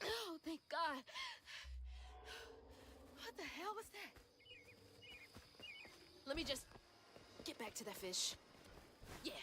Oh, thank God. What the hell was that? Let me just get back to that fish. Yeah.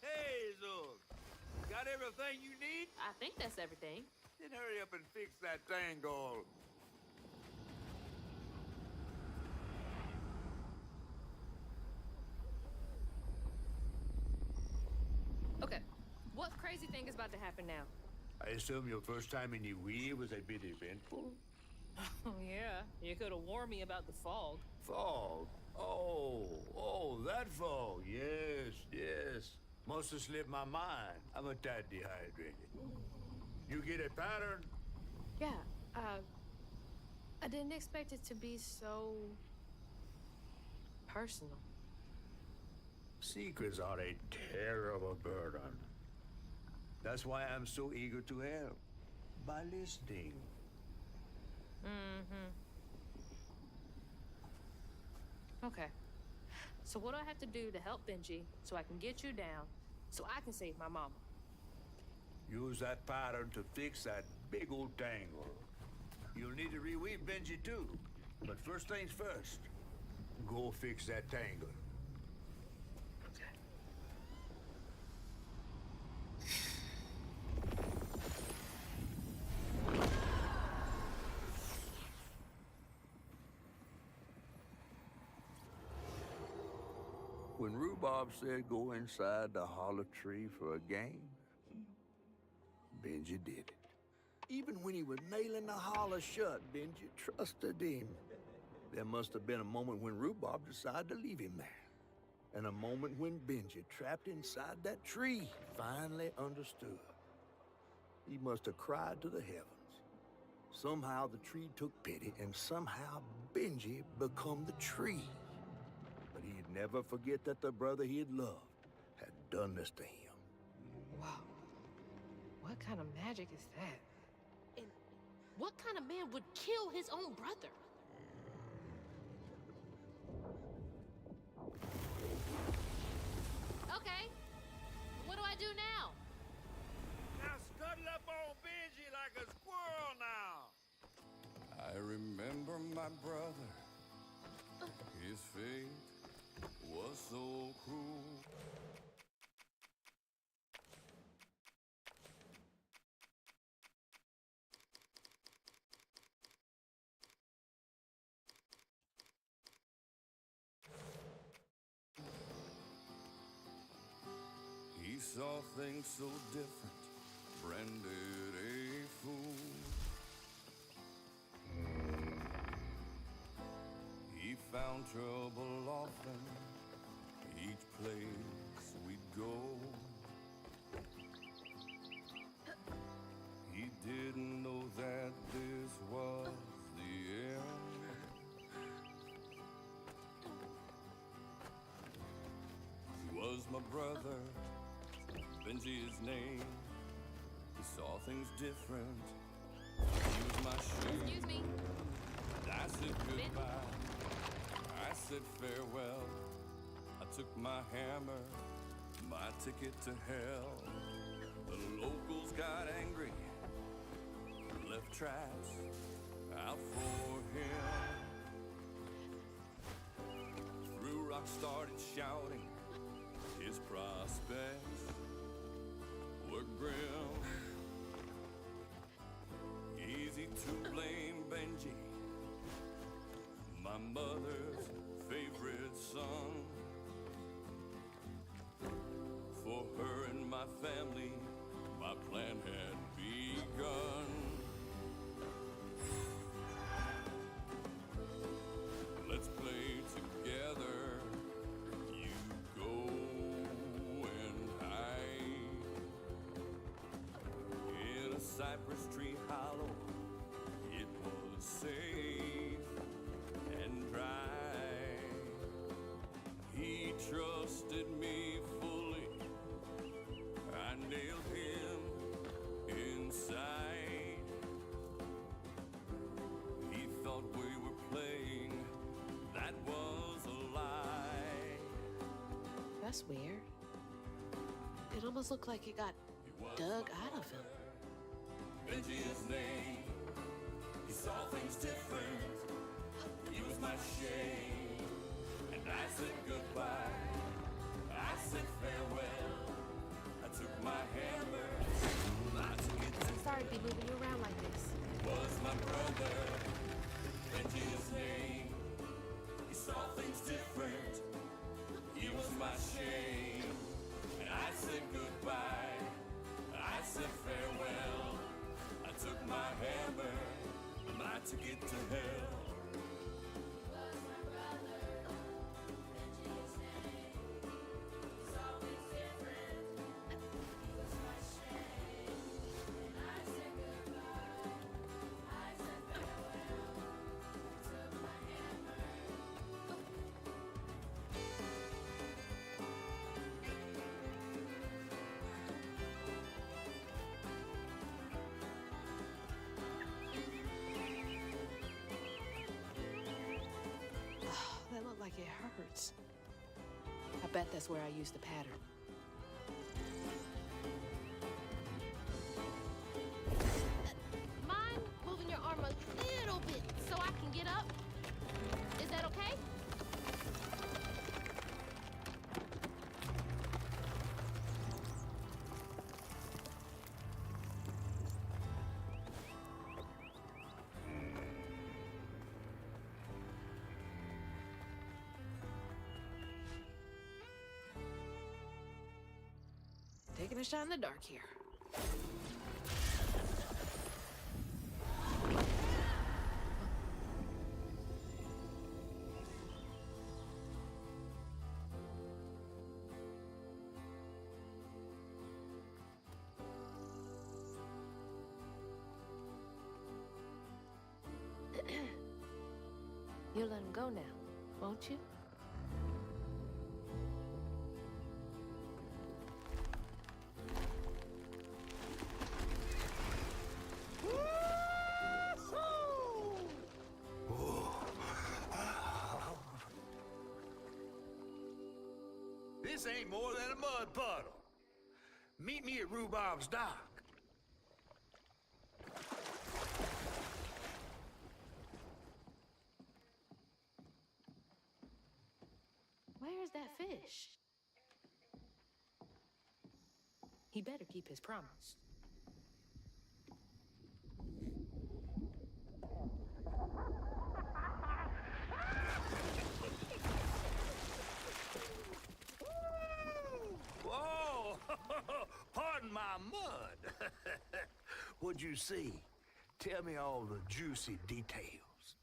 Hazel, got everything you need? I think that's everything. Then hurry up and fix that tangle. Okay, what crazy thing is about to happen now? I assume your first time in Niue was a bit eventful? Oh, yeah. You could have warned me about the fog. Fog? Oh, that fog. Yes. Must have slipped my mind. I'm a tad dehydrated. You get a pattern? Yeah, I didn't expect it to be so personal. Secrets are a terrible burden. That's why I'm so eager to help. By listening. Mm-hmm. Okay. So what do I have to do to help Benji so I can get you down, so I can save my mama? Use that pattern to fix that big old tangle. You'll need to reweave Benji too. But first things first, go fix that tangle. Okay. When Rhubarb said go inside the hollow tree for a game, Benji did it. Even when he was nailing the hollow shut, Benji trusted him. There must have been a moment when Rhubarb decided to leave him there. And a moment when Benji, trapped inside that tree, finally understood. He must have cried to the heavens. Somehow the tree took pity, and somehow Benji become the tree. But he'd never forget that the brother he had loved had done this to him. Wow. What kind of magic is that? And what kind of man would kill his own brother? Okay. What do I do now? Now scuttle up on Benji like a squirrel now. I remember my brother. His fate was so cruel. He saw things so different, branded a fool. He found trouble often, each place we'd go. He didn't know that this was the end. He was my brother, Benji his name. He saw things different. He was my shoe. Excuse me. I said goodbye. I said farewell. I took my hammer, my ticket to hell. The locals got angry, left traps out for him. Threw Rock started shouting. His prospects were grim. Easy to blame Benji, my mother's favorite son. For her and my family, my plan had begun. Let's play together. You go and hide in a cypress tree hollow. It was safe and dry. He trusted me fully. I nailed him inside. He thought we were playing. That was a lie. That's weird. It almost looked like it got dug out of him. Benji his name. He saw things different. He was my shame. And I said goodbye. I said farewell. I took my hammer. I took it to I'm sorry to be moving you around like this. was my brother. Benji his name. He saw things different. He was my shame. And I said goodbye. I said farewell. I took my hammer. My ticket to hell. like it hurts. I bet that's where I used the pattern. Mind moving your arm a little bit so I can get up? Is that okay? Taking a shot in the dark here. You'll let him go now, won't you? This ain't more than a mud puddle. Meet me at Rhubarb's dock. Where is that fish? He better keep his promise. Whoa! Pardon my mud. What'd you see? Tell me all the juicy details.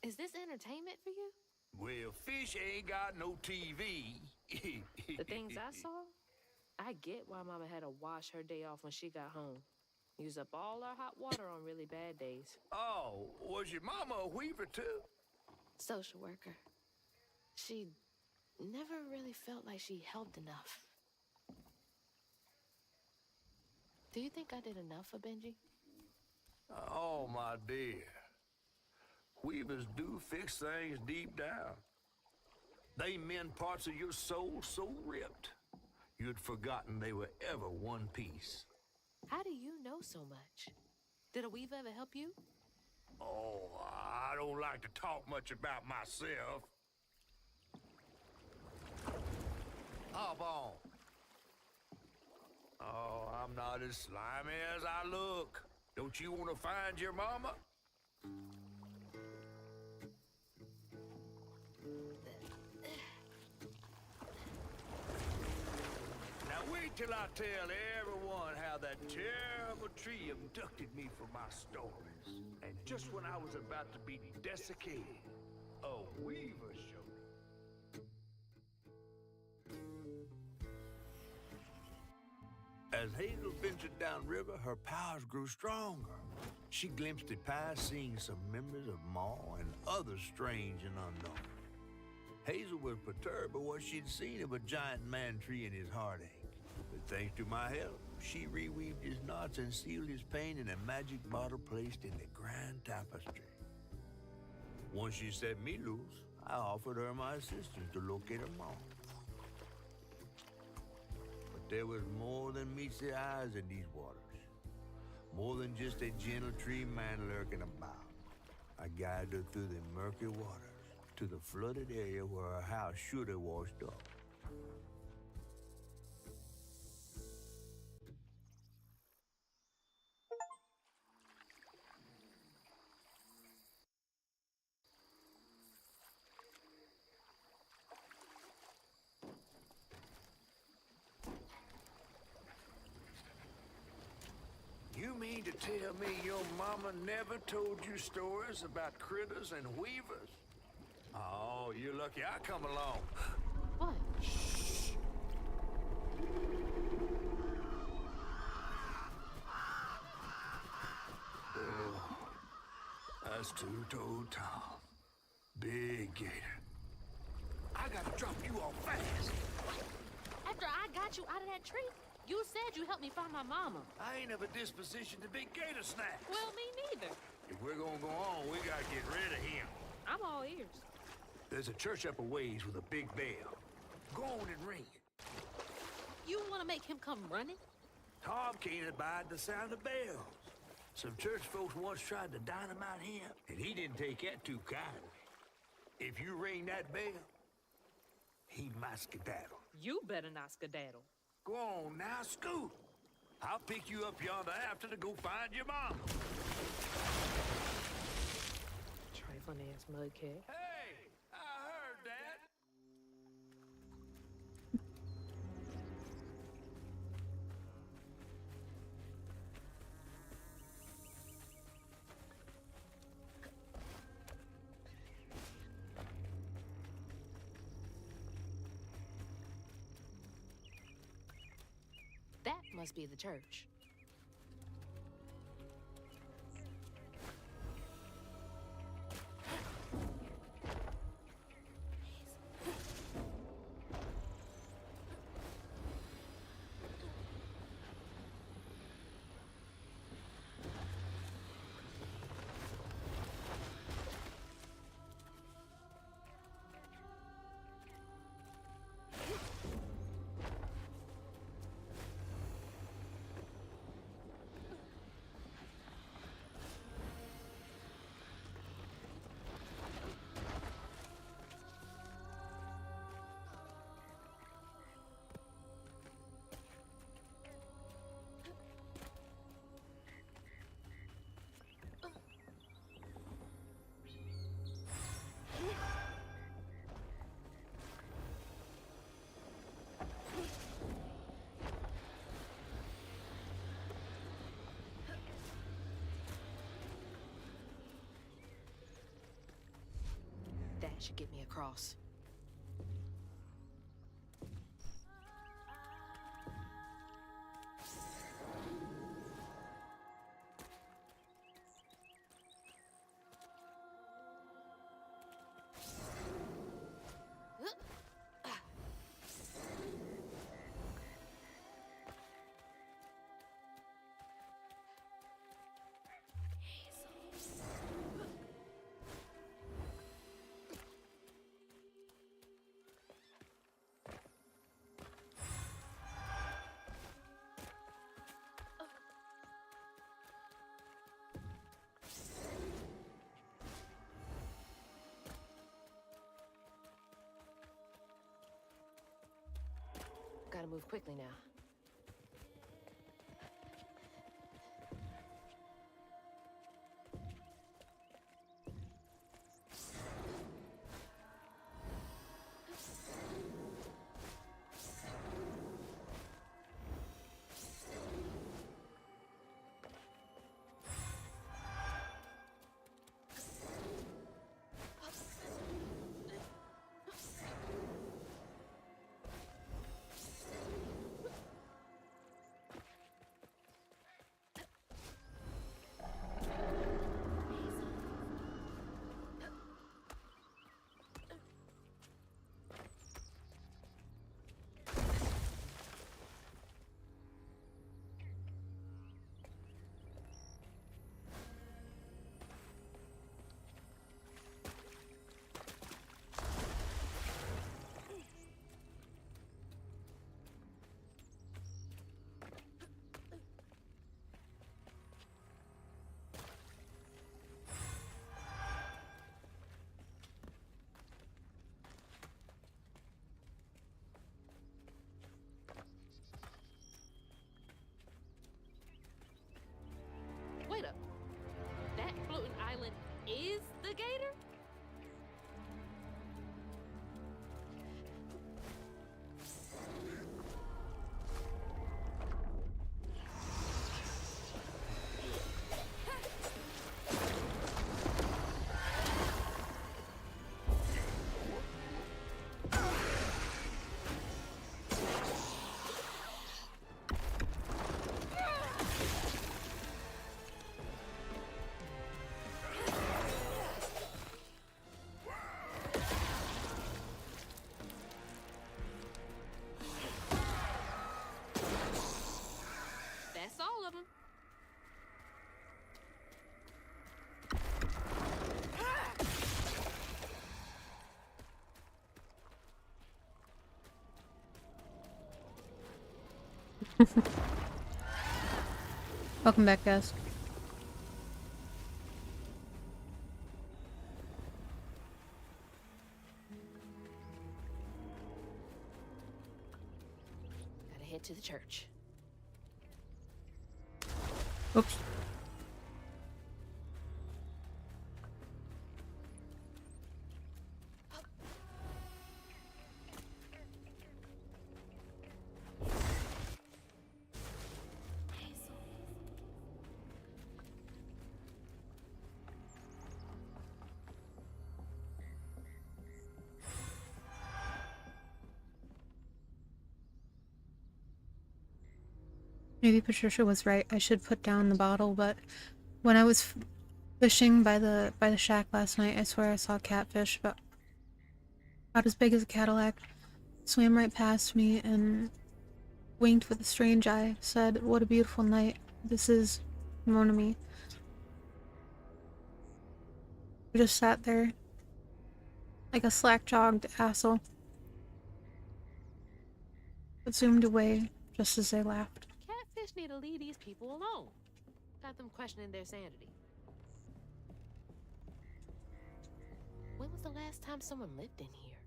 Is this entertainment for you? Well, fish ain't got no TV. The things I saw? I get why Mama had to wash her day off when she got home. Use up all our hot water on really bad days. Oh, was your mama a weaver too? Social worker. She never really felt like she helped enough. Do you think I did enough for Benji? Oh, my dear. Weavers do fix things deep down. They mend parts of your soul so ripped, you'd forgotten they were ever one piece. How do you know so much? Did a weaver ever help you? Oh, I don't like to talk much about myself. Hop on. Oh, I'm not as slimy as I look. Don't you want to find your mama? Now wait till I tell everyone how that terrible tree abducted me for my stories. And just when I was about to be desiccated, a weaver showed up. As Hazel ventured downriver, her powers grew stronger. She glimpsed it past, seeing some members of Maw and others strange and unknown. Hazel was perturbed by what she'd seen of a giant man tree in his heartache. But thanks to my help, she reweaved his knots and sealed his pain in a magic bottle placed in the grand tapestry. Once she set me loose, I offered her my assistance to locate her mom. But there was more than meets the eyes in these waters. More than just a gentle tree man lurking about. I guided her through the murky waters to the flooded area where her house should have washed up. You mean to tell me your mama never told you stories about critters and weavers? Oh, you're lucky I come along. What? Shh. Oh, that's two-toed Tom. Big gator. I gotta drop you off fast. After I got you out of that tree, you said you helped me find my mama. I ain't of a disposition to be gator snacks. Well, me neither. If we're gonna go on, we gotta get rid of him. I'm all ears. There's a church up a ways with a big bell. Go on and ring it. You want to make him come running? Tom can't abide the sound of bells. Some church folks once tried to dynamite him, and he didn't take that too kindly. If you ring that bell, he might skedaddle. You better not skedaddle. Go on now, scoot. I'll pick you up yonder after to go find your mom. Trifling ass mudcat. Hey, I heard that. That must be the church. That should get me across. Gotta move quickly now. Welcome back, guys. Gotta head to the church. Oops. Maybe Patricia was right. I should put down the bottle, but when I was fishing by the shack last night, I swear I saw catfish about as big as a Cadillac. Swam right past me and winked with a strange eye. Said, "What a beautiful night. This is Monami." I just sat there like a slack-jogged asshole. But zoomed away just as they laughed. Catfish need to leave these people alone. Got them questioning their sanity. When was the last time someone lived in here?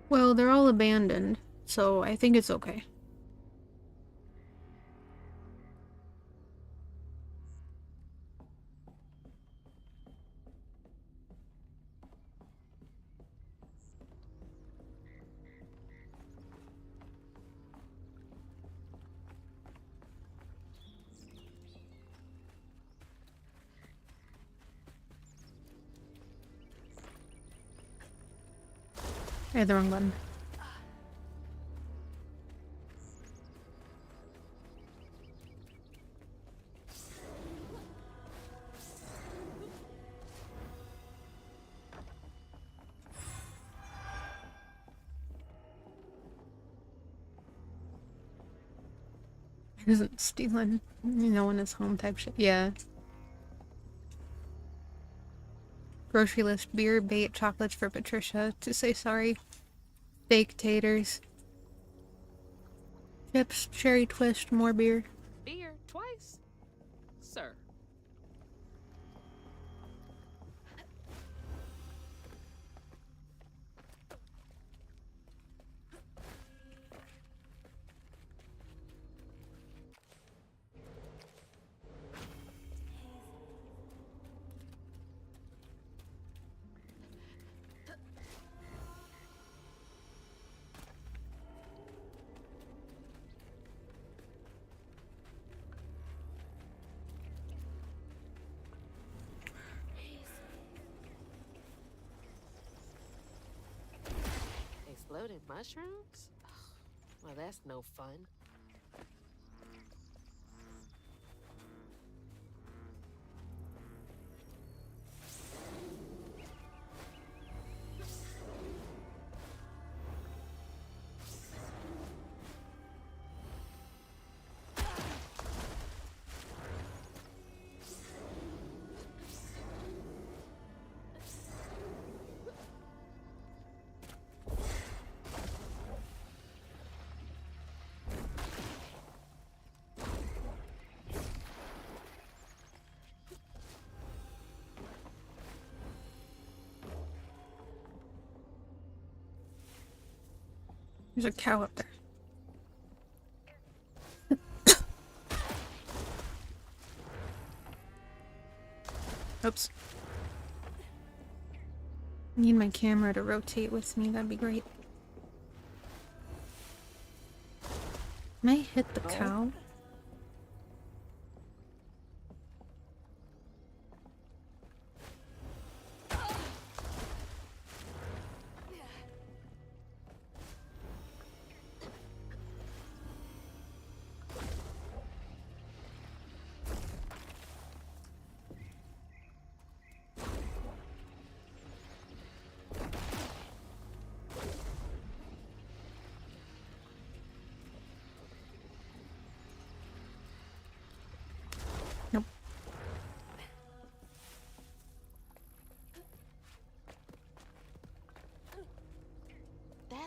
Well, they're all abandoned, so I think it's okay. I had the wrong button. Isn't stealing, no one is home type shit. Yeah. Grocery list: beer, bait, chocolates for Patricia to say sorry. Fake taters. Chips, cherry twist, more beer. Beer twice? Sir. Exploded mushrooms? Well, that's no fun. There's a cow up there. Oops. I need my camera to rotate with me, that'd be great. Can I hit the cow?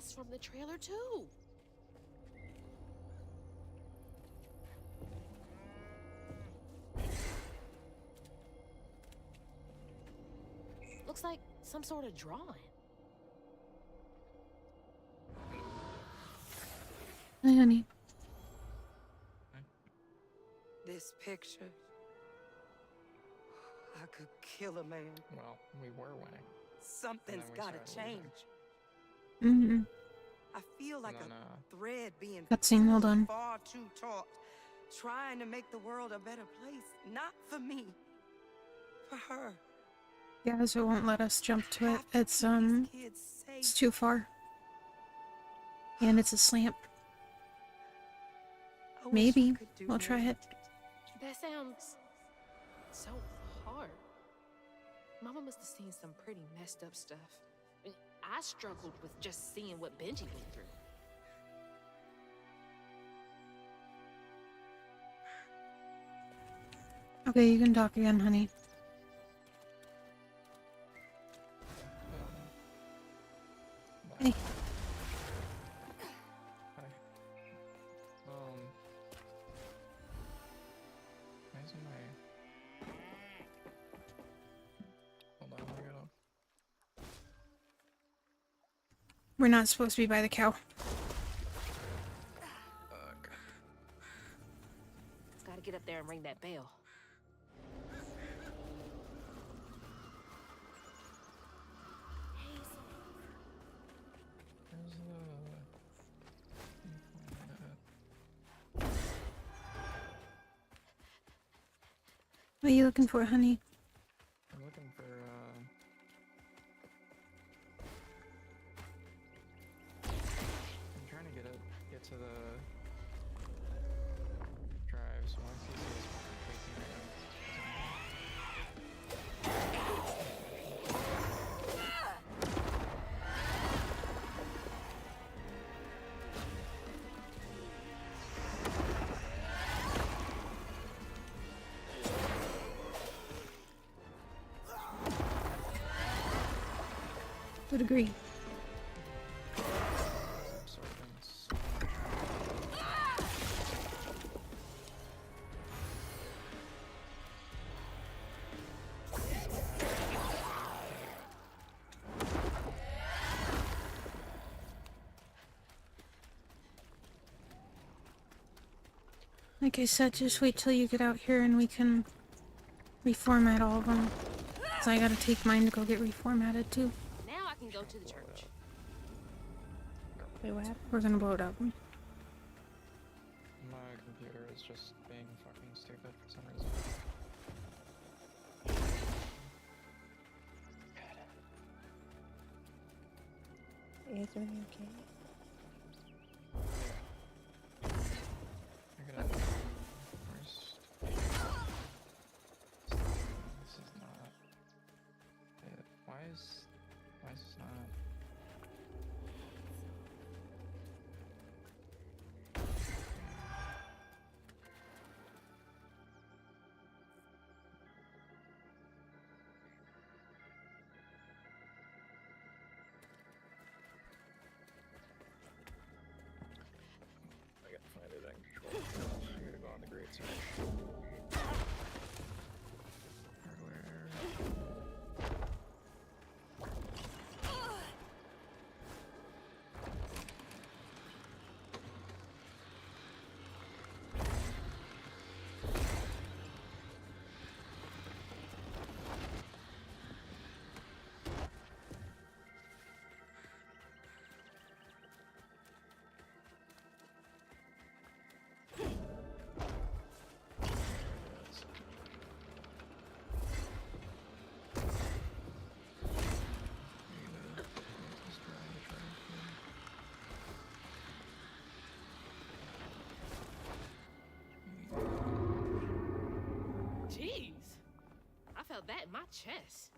That's from the trailer too. Looks like some sort of drawing. Hi, honey. This picture. I could kill a man. Well, we were winning. Something's gotta change. Mm-hmm. I feel like a thread being Cutscene, hold pulled on. far too taut, trying to make the world a better place. Not for me, for her. Yeah, so it won't let us jump to it. It's too far. And it's a slamp. Maybe. We'll try it. That sounds so hard. Mama must have seen some pretty messed up stuff. I struggled with just seeing what Benji went through. Okay, you can talk again, honey. Hey. Hi. Why isn't my... Hold on, I gotta... We're not supposed to be by the cow. Gotta get up there and ring that bell. What are you looking for, honey? I'm looking for, I'm trying to get to the drive, so once he sees facing right now. Would agree. Like I said, just wait till you get out here and we can reformat all of them. So I gotta take mine to go get reformatted too. Now I can go to the church. Wait, what? We're gonna blow it up. My computer is just being fucking stupid for some reason. Is everything okay? I gotta first. This is not. Why is this not? I gotta find it and control it. I gotta go on the great search. Hardware. Jeez. I felt that in my chest.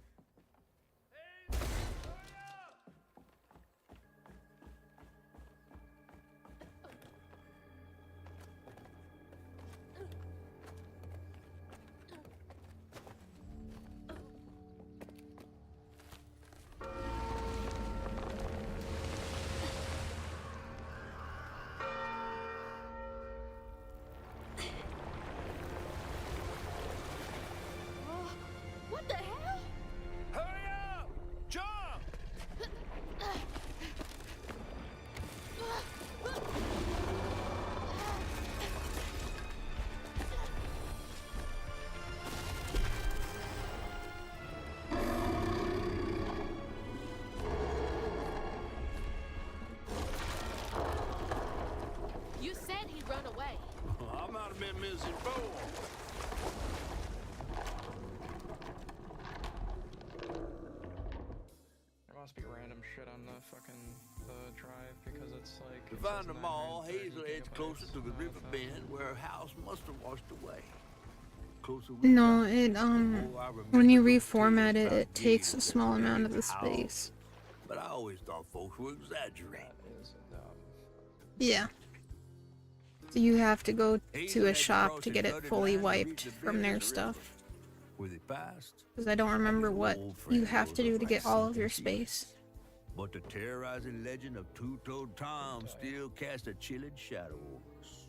is involved. There must be random shit on the fucking drive because it's like. To it find says them all, 930 Hazel heads closer to the gigabytes, river bend where her house must have washed away. Closer we No, got, it the more I when you remembered those reformat tales it, about it takes a gators small and amount of ragged the hogs. space. But I always thought folks were exaggerating. That is dumb. Yeah. So you have to go to Hazel a had to shop cross to his get it dotted fully line to reach wiped the from bend their of the river. stuff. Where they passed, Because I don't remember what old you friend have rose to do up to like get all of something your she space. But the terrorizing legend of Two-Toed Tom still cast a chilling shadow over us.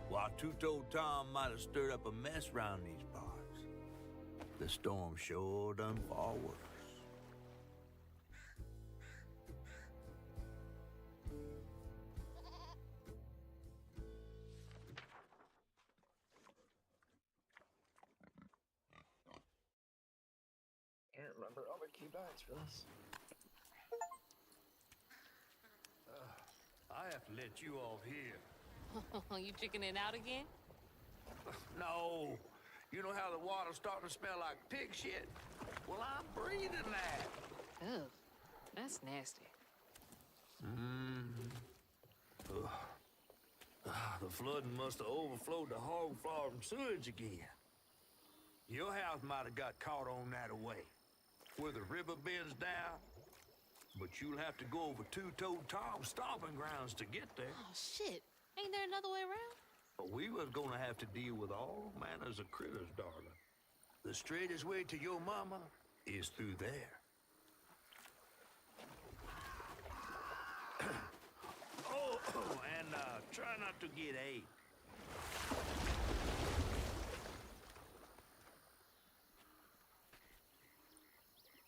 While Two-Toed Tom might have stirred up a mess round these parts, the storm sure done far worse. I don't remember all the key bytes for this. I have to let you off here. You chickening out again? No. You know how the water's starting to smell like pig shit? Well, I'm breathing that. Ugh, that's nasty. The flooding must have overflowed the hog farm sewage again. Your house might have got caught on that way, where the river bends down. But you'll have to go over Two-Toed Tom's stomping grounds to get there. Oh, shit. Ain't there another way around? But we was gonna have to deal with all manners of critters, darling. The straightest way to your mama is through there. And try not to get AIDS.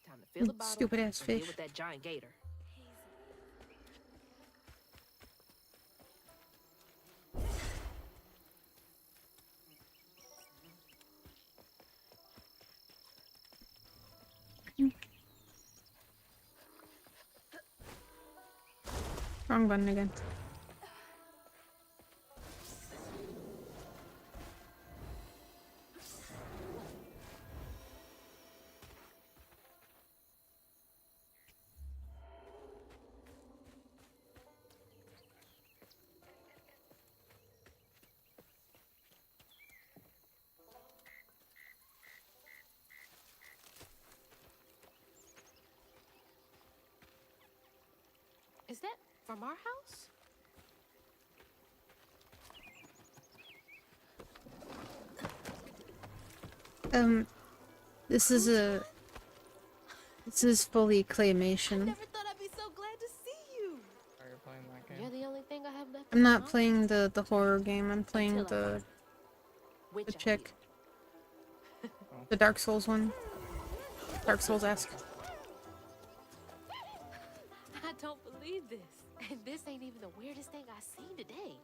Time to fill the bottle Stupid ass and deal fish. with that giant gator. Wrong button again. Is that from our house? This is fully claymation. Never thought I'd be so glad to see you. Are you playing that game? You're the only thing I have left. I'm not playing the horror game. I'm playing Until I the find which I chick, will. the Dark Souls one. Dark Souls-esque. I don't believe this. And this ain't even the weirdest thing I've seen today.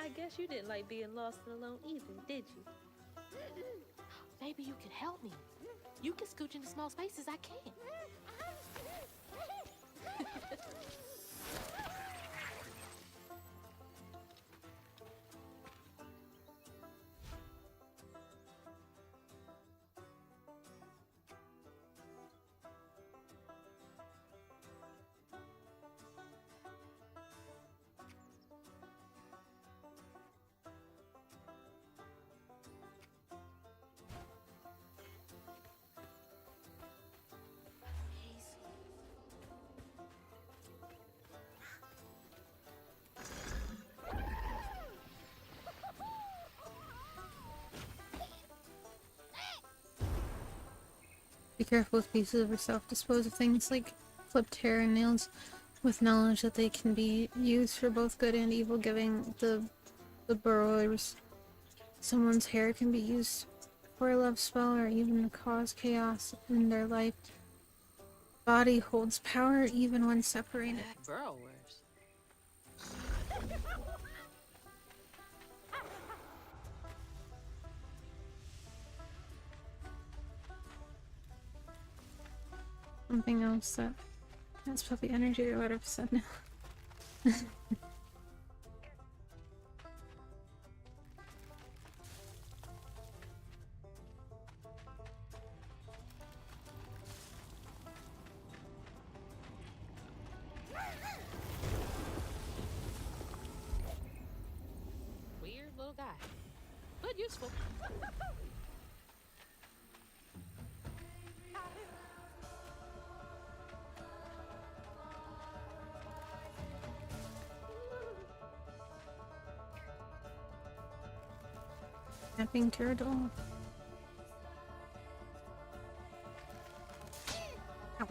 I guess you didn't like being lost and alone either, did you? Maybe you can help me. You can scooch into small spaces I can't. Be careful with pieces of self-dispose of things like flipped hair and nails, with knowledge that they can be used for both good and evil, giving the burrowers. Someone's hair can be used for a love spell or even to cause chaos in their life. Body holds power even when separated. Burrowers. something else that has puppy energy I would have said now. Weird little guy, but useful. Snapping turtle. Ow.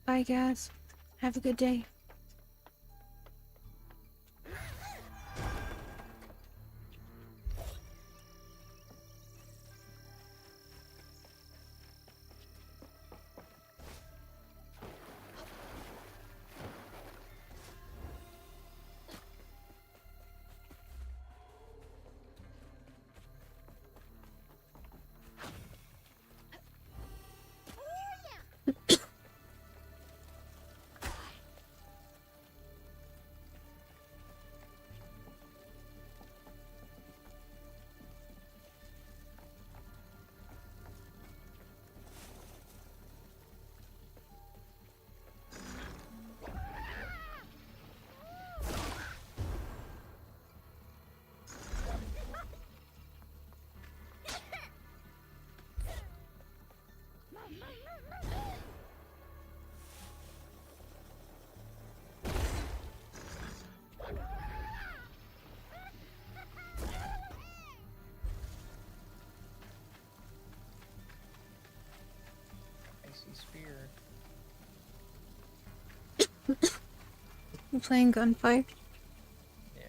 Bye, guys. Have a good day. Spear. You playing Gunfire? Yeah.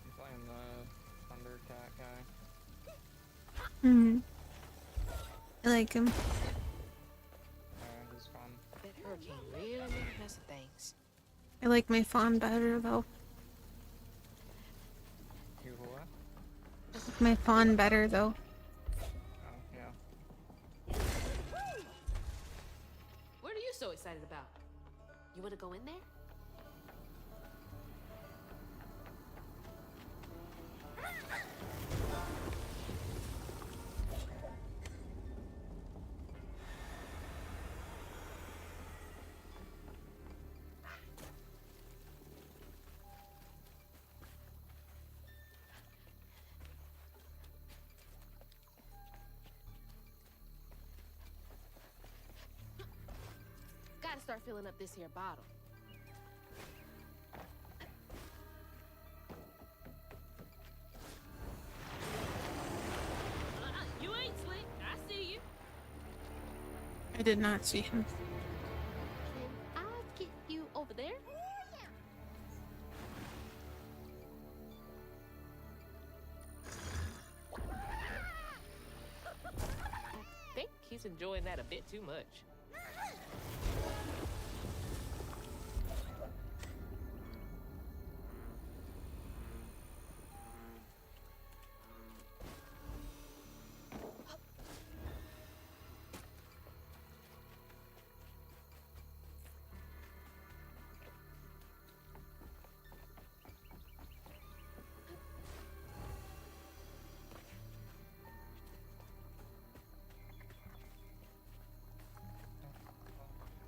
You playing the Thunder Cat guy? Mm-hmm. I like him. He's fun. That hurricane really made a mess of things. I like my fawn better, though. You what? I like my fawn better, though. Oh, yeah. What are you so excited about? You want to go in there? Gotta start filling up this here bottle. You ain't slick. I see you. I did not see him. Can I get you over there? She's enjoying that a bit too much.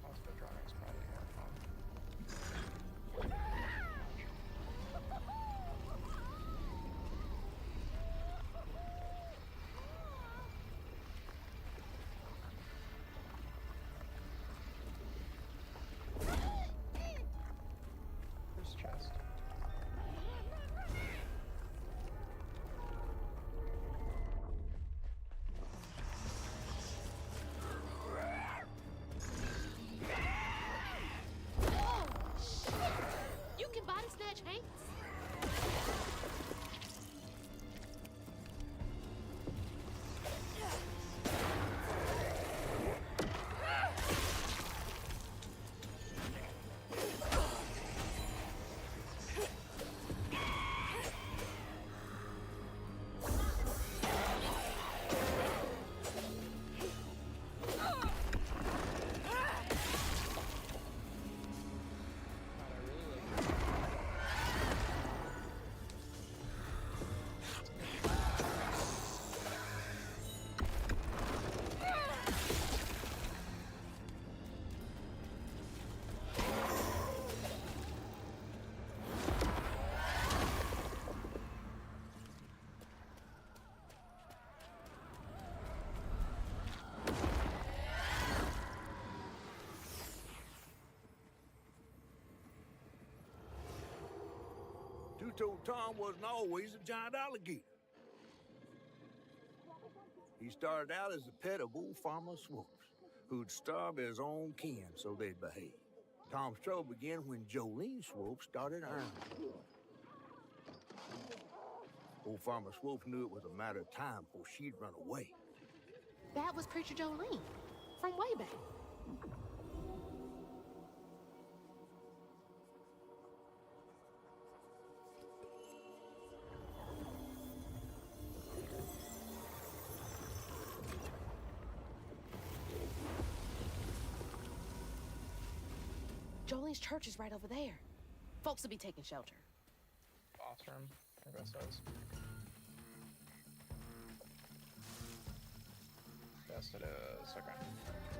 Hospitronics probably more fun. This chest. You can body snatch Hanks? Two-Toed Tom wasn't always a giant alligator. He started out as the pet of old Farmer Swoops, who'd starve his own kin so they'd behave. Tom's trouble began when Jolene Swope started ironing. Old Farmer Swope knew it was a matter of time before she'd run away. That was Preacher Jolene from way back. Jolene's church is right over there. Folks will be taking shelter. Bathroom, I guess it is. Yes, it is. Okay.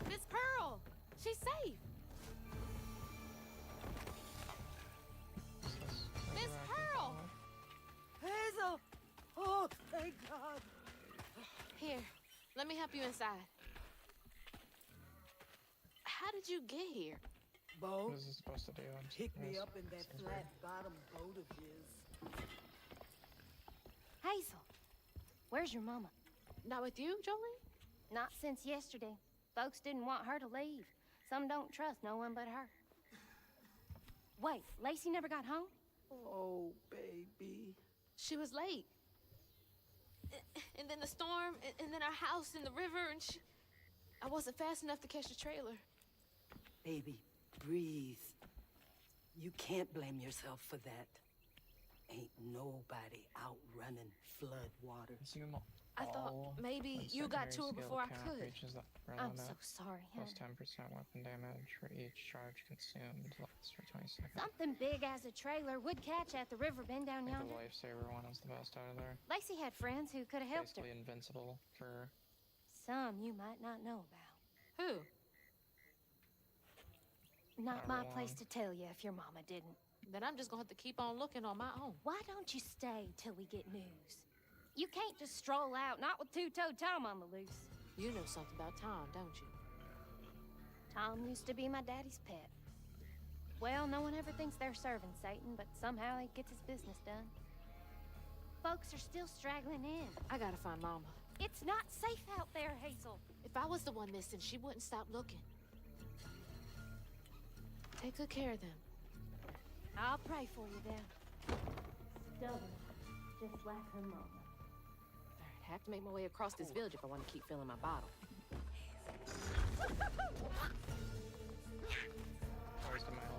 Miss Pearl! She's safe! Miss Pearl! Hazel! Oh, thank God. Here, let me help you inside. How did you get here? Bo, What is this supposed to do? pick me Yes, up in that seems flat weird. bottom boat of his. Hazel, where's your mama? Not with you, Jolene? Not since yesterday. Folks didn't want her to leave. Some don't trust no one but her. Wait, Lacey never got home? Oh, baby. She was late. And then the storm, and then our house in the river, and I wasn't fast enough to catch the trailer. Baby, breathe. You can't blame yourself for that. Ain't nobody outrunning flood water. I thought maybe you got to her before I could. I'm so sorry, Plus honey. 10% weapon damage for each charge consumed. Lasts for 20 seconds. Something big as a trailer would catch at the river bend down I think yonder. the lifesaver one is the best out of there. Lacey had friends who could have helped her. Basically invincible for... Some you might not know about. Who? Not my place to tell you if your mama didn't. Then I'm just gonna have to keep on looking on my own. Why don't you stay till we get news? You can't just stroll out, not with two-toed Tom on the loose. You know something about Tom, don't you? Tom used to be my daddy's pet. Well, no one ever thinks they're serving Satan, but somehow he gets his business done. Folks are still straggling in. I gotta find Mama. It's not safe out there, Hazel. If I was the one missing, she wouldn't stop looking. Take good care of them. I'll pray for you then. Stubborn, just like her mama. I'd have to make my way across this village if I want to keep filling my bottle. Always in my hole.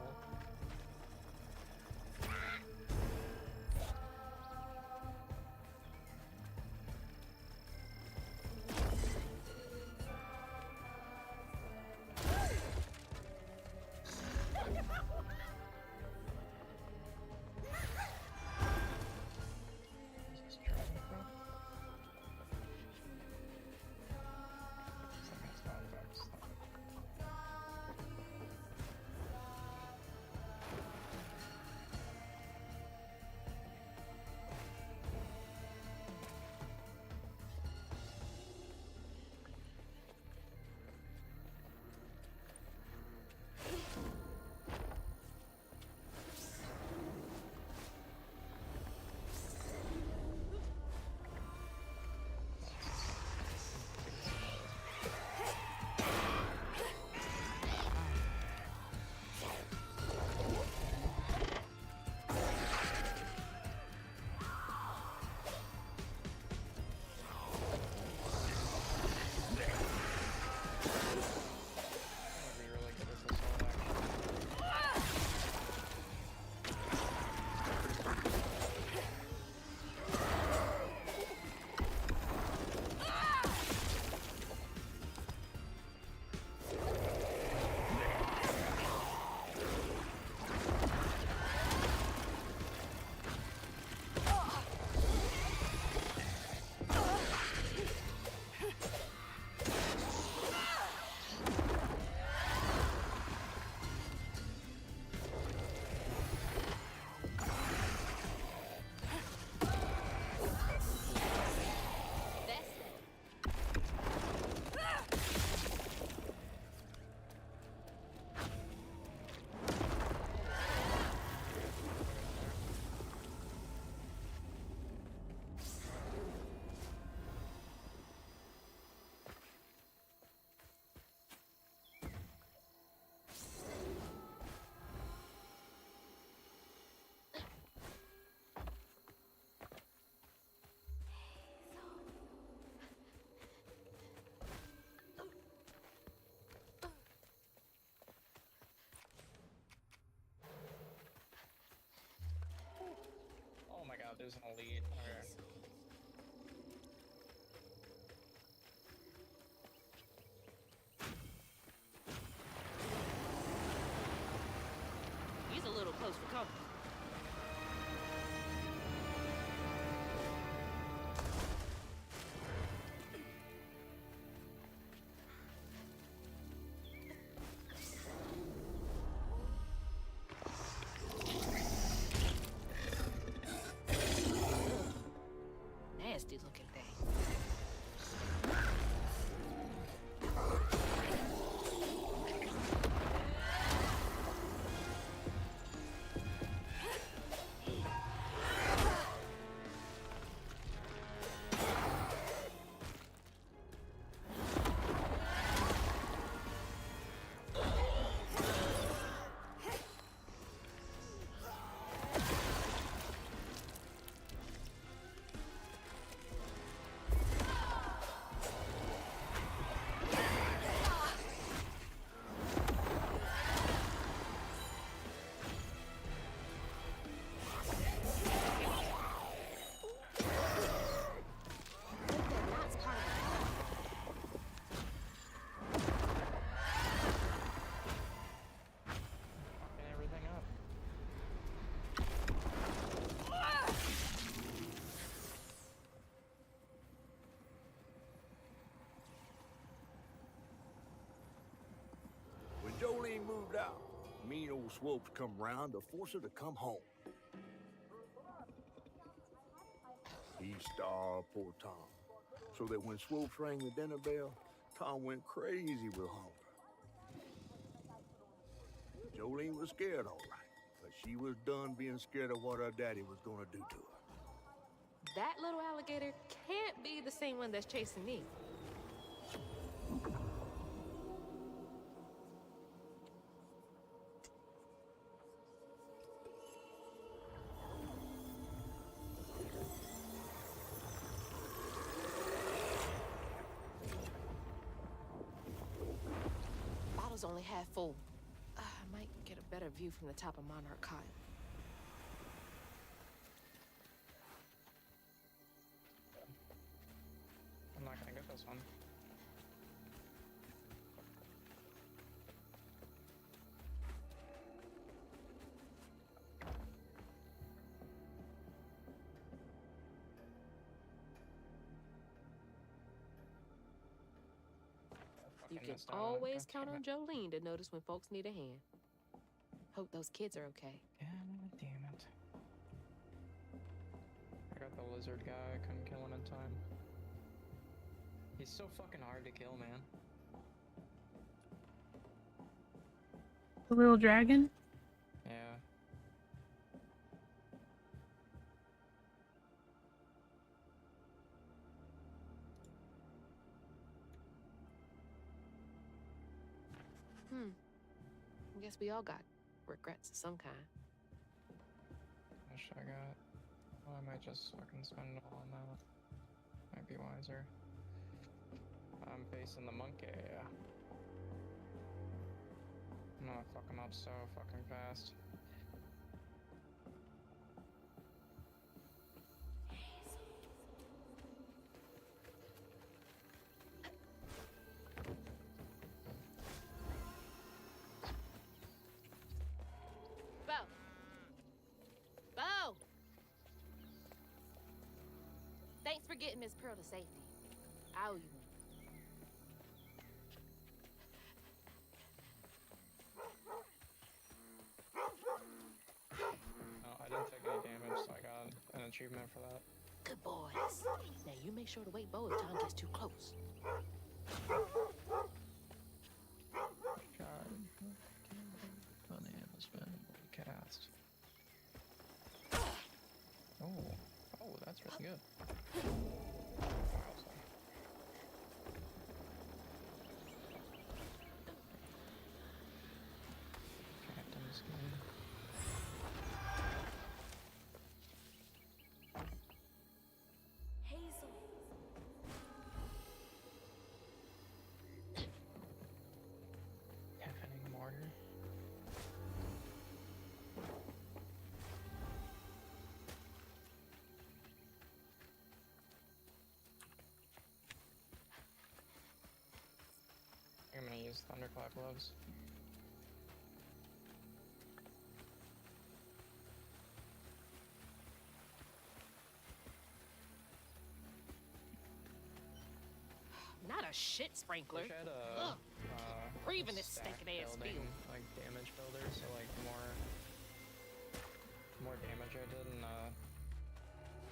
Oh my god, there's an elite. Okay. He's a little close for comfort. Nasty looking thing. moved out. Mean old Swopes come round to force her to come home. He starved poor Tom, so that when Swopes rang the dinner bell, Tom went crazy with hunger. Jolene was scared, all right, but she was done being scared of what her daddy was gonna do to her. That little alligator can't be the same one that's chasing me. Bottle's only half full. I might get a better view from the top of Monarch Kyle. I'm not gonna get this one. You Fucking can missed out on it. always God count damn on it. Jolene to notice when folks need a hand. Hope those kids are okay. God damn it. I got the lizard guy, I couldn't kill him in time. He's so fucking hard to kill, man. The little dragon? Yeah. I guess we all got regrets of some kind. What should I got? Oh, I might just fucking spend it all on that. Might be wiser. I'm facing the monkey. I'm gonna fuck him up so fucking fast. Bo! Bo! Thanks for getting Miss Pearl to safety. I owe you one. No, I didn't take any damage, so I got an achievement for that. Good boys. Now you make sure to wake Bo if Tom gets too close. God. Bananas been cast. Oh, that's really good. Captain's game. Hazel. Deafening mortar. I'm gonna use Thunderclap gloves. Not a shit sprinkler. Wish I had Ugh. Breathing this stack stinking ass building, field. like damage builder, so like the more damage I did in a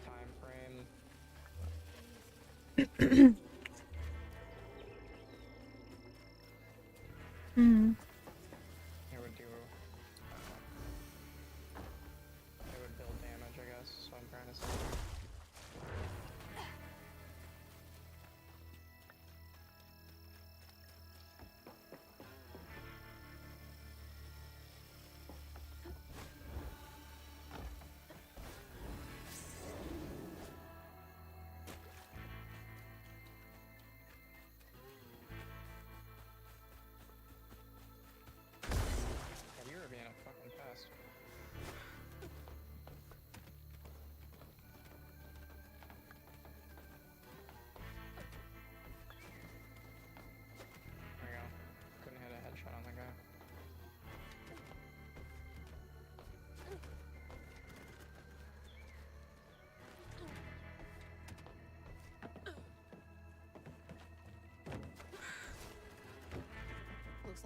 time frame. It would do. It would build damage, I guess. Is what I'm trying to say.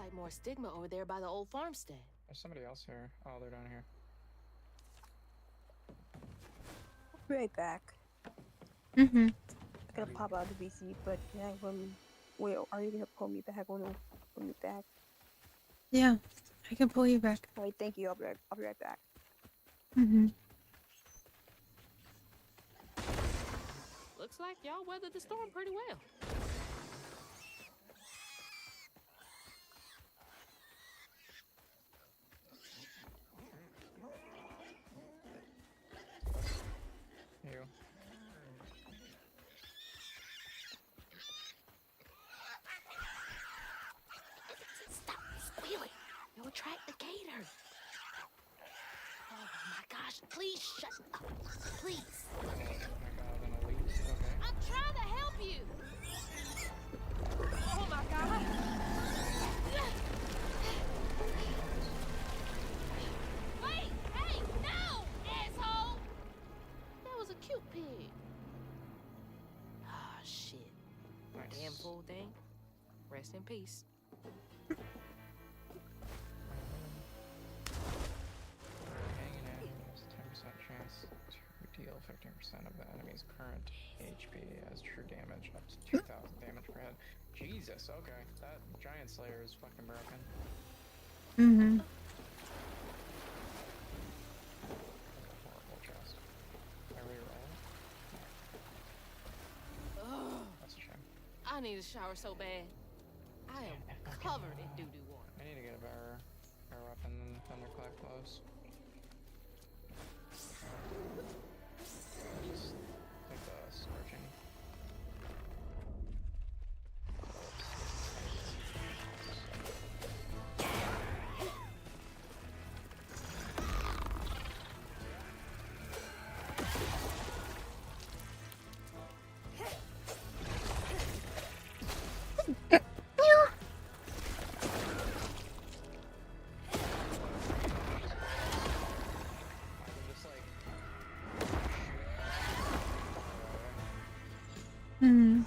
cite more stigma over there by the old farmstead. There's somebody else here. Oh, they're down here. I'll be right back. Mm-hmm. I gotta pop out of the VC, but can I wait, are you gonna pull me back when you pull me back? Yeah, I can pull you back. Alright, thank you. I'll be right back. Mm-hmm. Looks like y'all weathered the storm pretty well. You. Stop squealing. You'll attract the gator. Oh my gosh, please shut up. Please. Oh my god, an elite. Okay. I'm trying to help you. Oh my god. Wait, hey, no, asshole. That was a cute pig. Ah, shit. Nice. Damn fool thing. Rest in peace. Hanging out has 10% chance to deal 15% of the enemy's current HP as true damage, up to 2,000 damage per head. Jesus, okay. That giant slayer is fucking broken. Mm-hmm. Horrible chest. I reroll. Ugh. That's a shame. I need a shower so bad. I am covered in doo-doo water. I need to get a better weapon than Thunderclap close. Just take the scorching. Mm-hmm.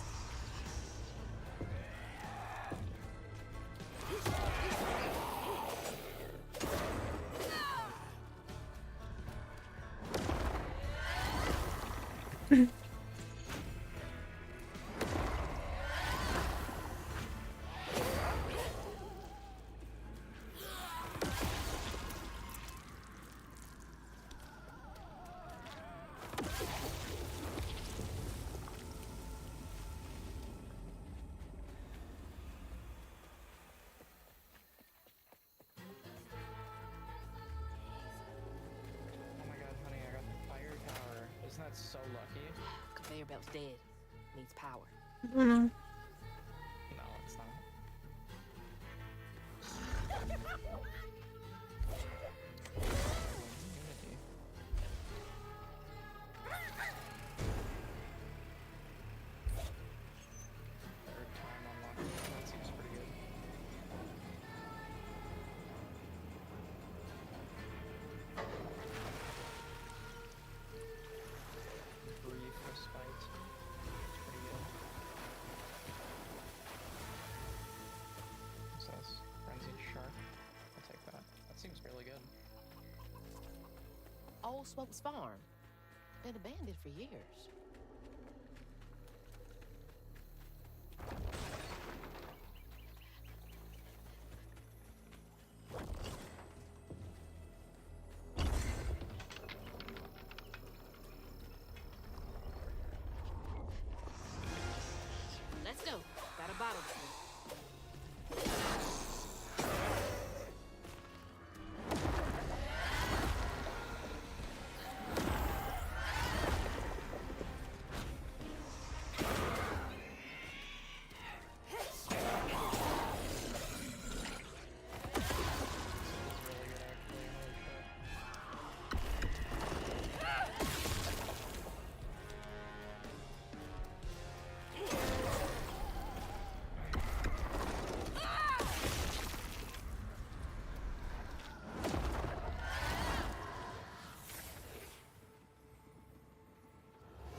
Isn't that so lucky? Conveyor belt's dead. Needs power. I don't know. No, it's not. Unity. Third time unlocking. That seems pretty good. Brief respite. It's pretty good. What's this? Frenzied Shark. I'll take that. That seems really good. Old Smokes Farm. Been abandoned for years. Let's go. Got a bottle to fill.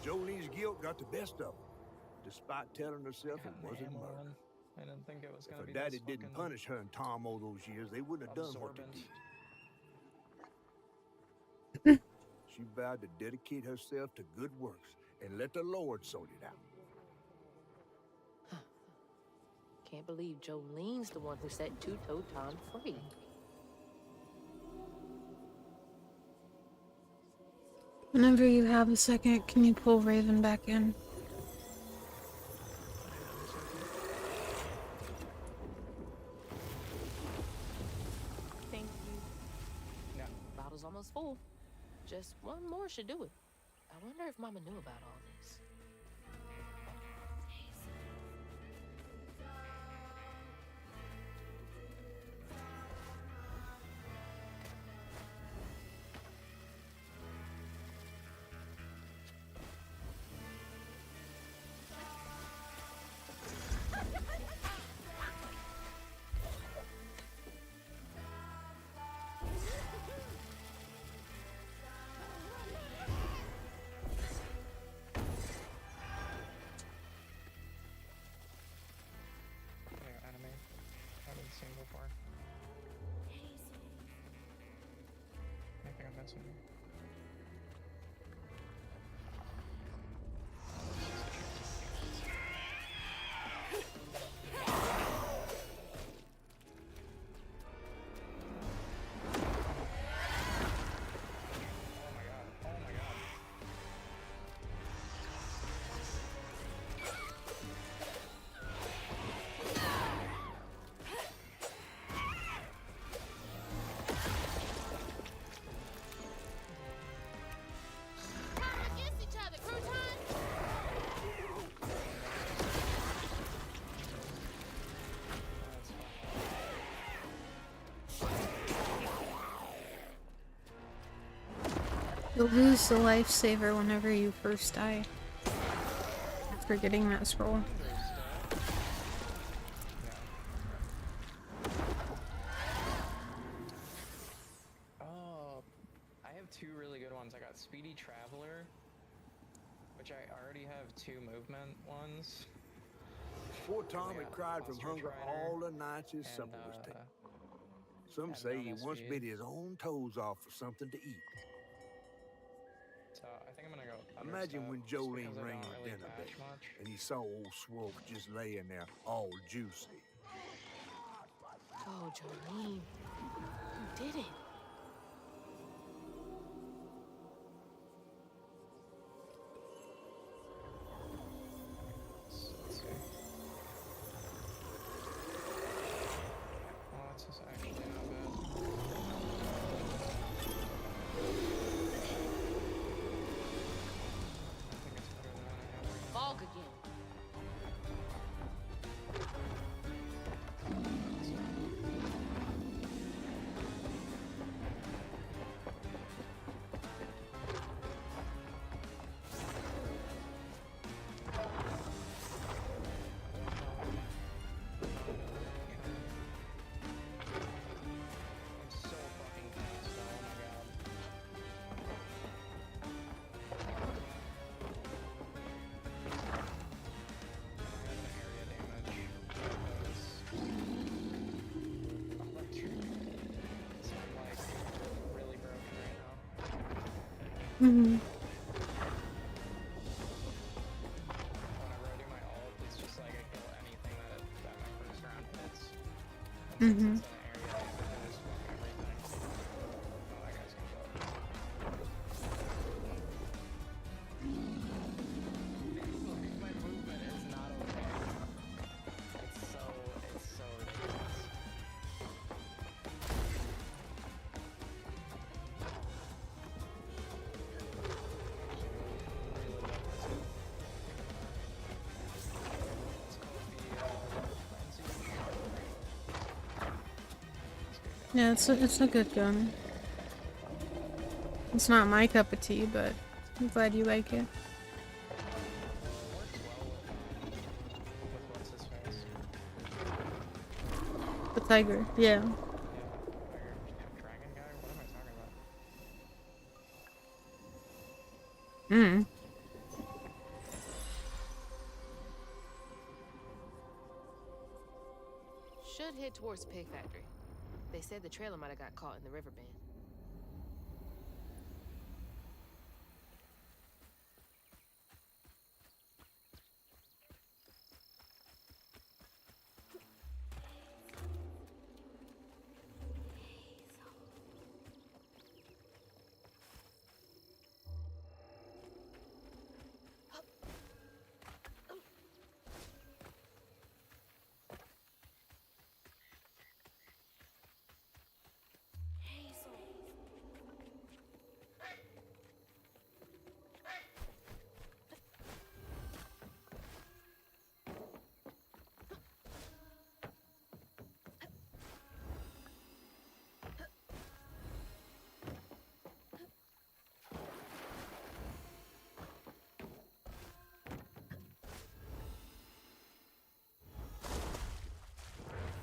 Jolene's guilt got the best of her, despite telling herself it wasn't murder. I didn't think it was If gonna her be daddy this didn't fucking punish her and Tom all those years, they wouldn't have done what they absorbent. did. She vowed to dedicate herself to good works and let the Lord sort it out. Can't believe Jolene's the one who set Two-Toed Tom free. Whenever you have a second, can you pull Raven back in? Thank you. Yeah. Bottle's almost full. Just one more should do it. I wonder if Mama knew about all this. New enemy. Haven't seen before. Anything I'm missing? Against each other, croutons! You'll lose the lifesaver whenever you first die. After getting that scroll. Oh, I have two really good ones. I got Speedy Traveler, which I already have two movement ones. Poor Tom had cried from Ostrich hunger Rider all the nights his and, supper was taken. Some and say he normal once speed. bit his own toes off for something to eat. So I think I'm gonna go Imagine Understep, when just because Jolene I rang don't the really dinner dash bell much. and he saw old Swope just laying there all juicy. Oh, Jolene. You did it. Let's see. Oh, this is actually not bad. Fog again. I'm so fucking fast, oh my god. Mm-hmm. Whenever I do my ult, it's just like I kill anything that my first round hits. Mm-hmm. It's an area damage, I just fuck everything. Oh, that guy's gonna go. My movement is not okay. It's so ridiculous. Yeah, it's a good gun. It's not my cup of tea, but I'm glad you like it. The tiger, yeah. Dragon guy? What am I talking about? Mm. should head towards the pig factory. They said the trailer might have got caught in the river bend.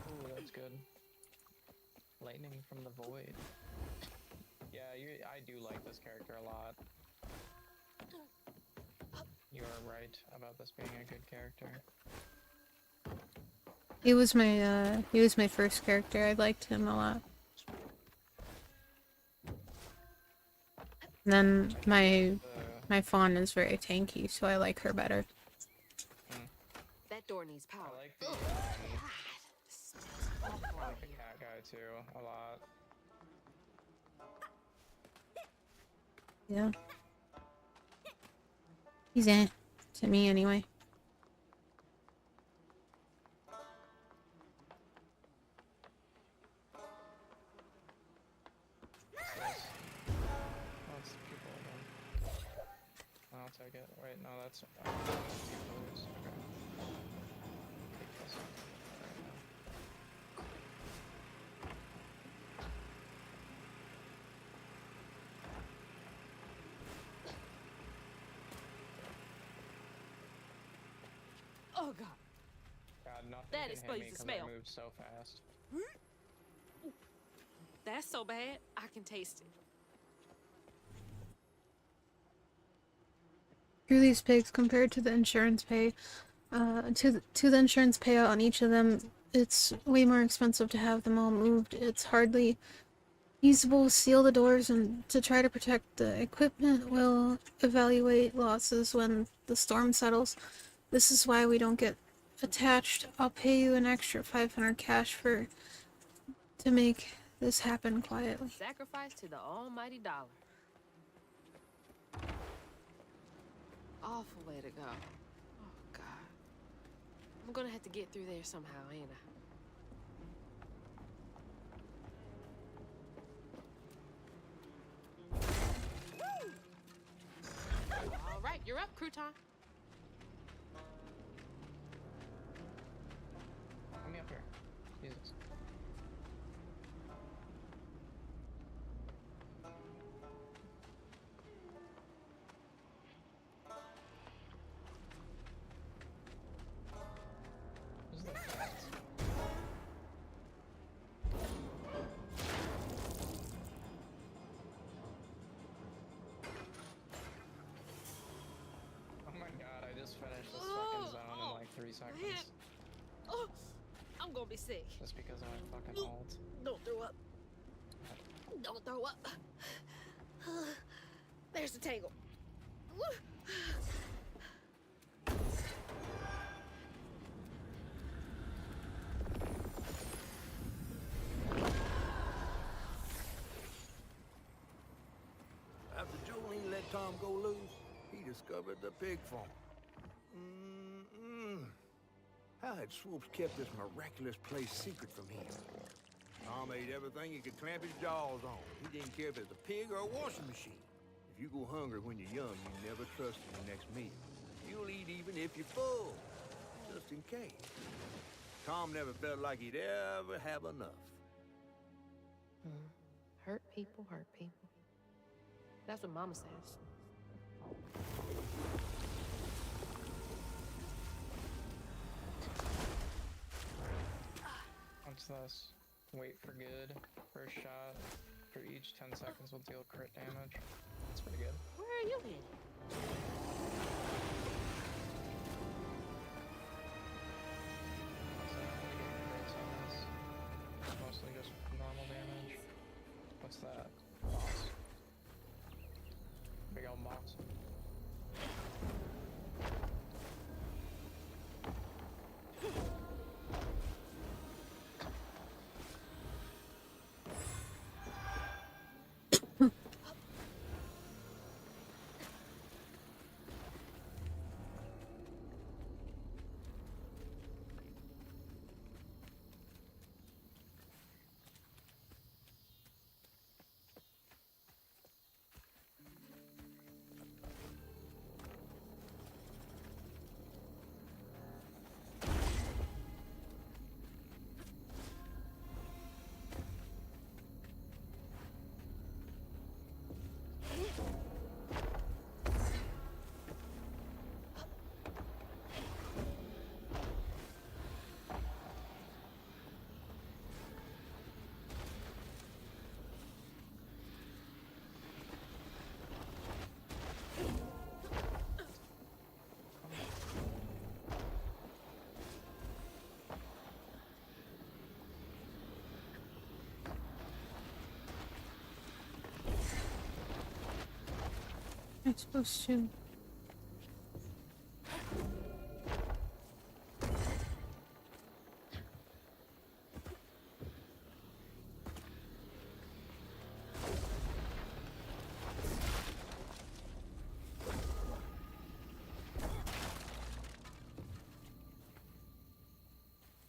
Ooh, that's good. Lightning from the void. Yeah, I do like this character a lot. You are right about this being a good character. He was my first character. I liked him a lot. And then my fawn is very tanky, so I like her better. That door needs power. I like the cat guy too a lot. Yeah. He's to me anyway. That's people again. I'll take it. Wait, no, that's people. Okay. Take this one right now. Oh God. God, nothing That can explains hit me the 'cause smell. I moved so fast. That's so bad, I can taste it. Through these pigs compared to the insurance pay, to the insurance payout on each of them, it's way more expensive to have them all moved. It's hardly feasible to seal the doors, and to try to protect the equipment will evaluate losses when the storm settles. This is why we don't get attached. I'll pay you an extra 500 cash to make this happen quietly. Sacrifice to the almighty dollar. Awful way to go. Oh God. I'm gonna have to get through there somehow, ain't I? All right, you're up, crouton. Let me up here. Jesus. This is the best. Oh my God, I just finished this fucking zone in like 3 seconds. Oh, I'm gonna be sick. Just because of my fucking ult. Don't throw up. Don't throw up. There's the tangle. After Jolene let Tom go loose, he discovered the pig farm. How had Swoops kept this miraculous place secret from him? Tom ate everything he could clamp his jaws on. He didn't care if it's a pig or a washing machine. If you go hungry when you're young, you never trust your next meal. You'll eat even if you're full, just in case. Tom never felt like he'd ever have enough. Hurt people hurt people. That's what Mama says. What's this? Wait for good. First shot. For each 10 seconds will deal crit damage. That's pretty good. Where are you headed? Also, I'm gonna get crits on this. I'm supposed to.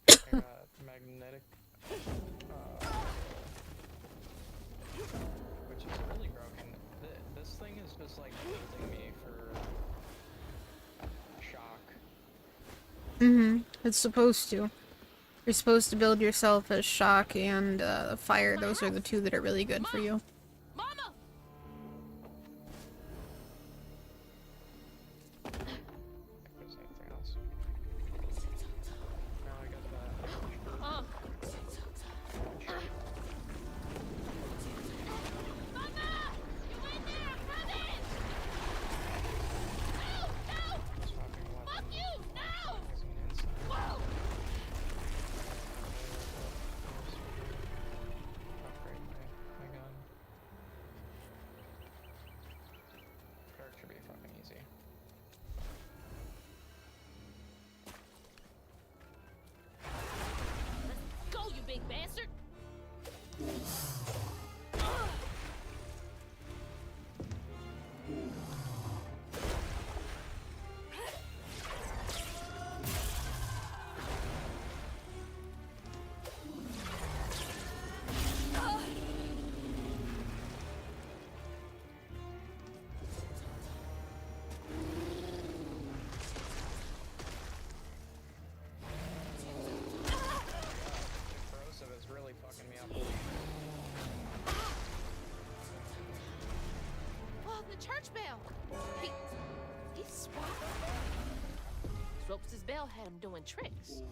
I got magnetic, which is really broken. This thing is just like building me for shock. It's supposed to. You're supposed to build yourself as shock and fire. Those are the two that are really good for you. There's anything else? No, I got that. Should be fucking easy. Go, you big bastard! Corrosive is really fucking me up. Oh, the church bell! He's swapping. Ropes' bell had him doing tricks.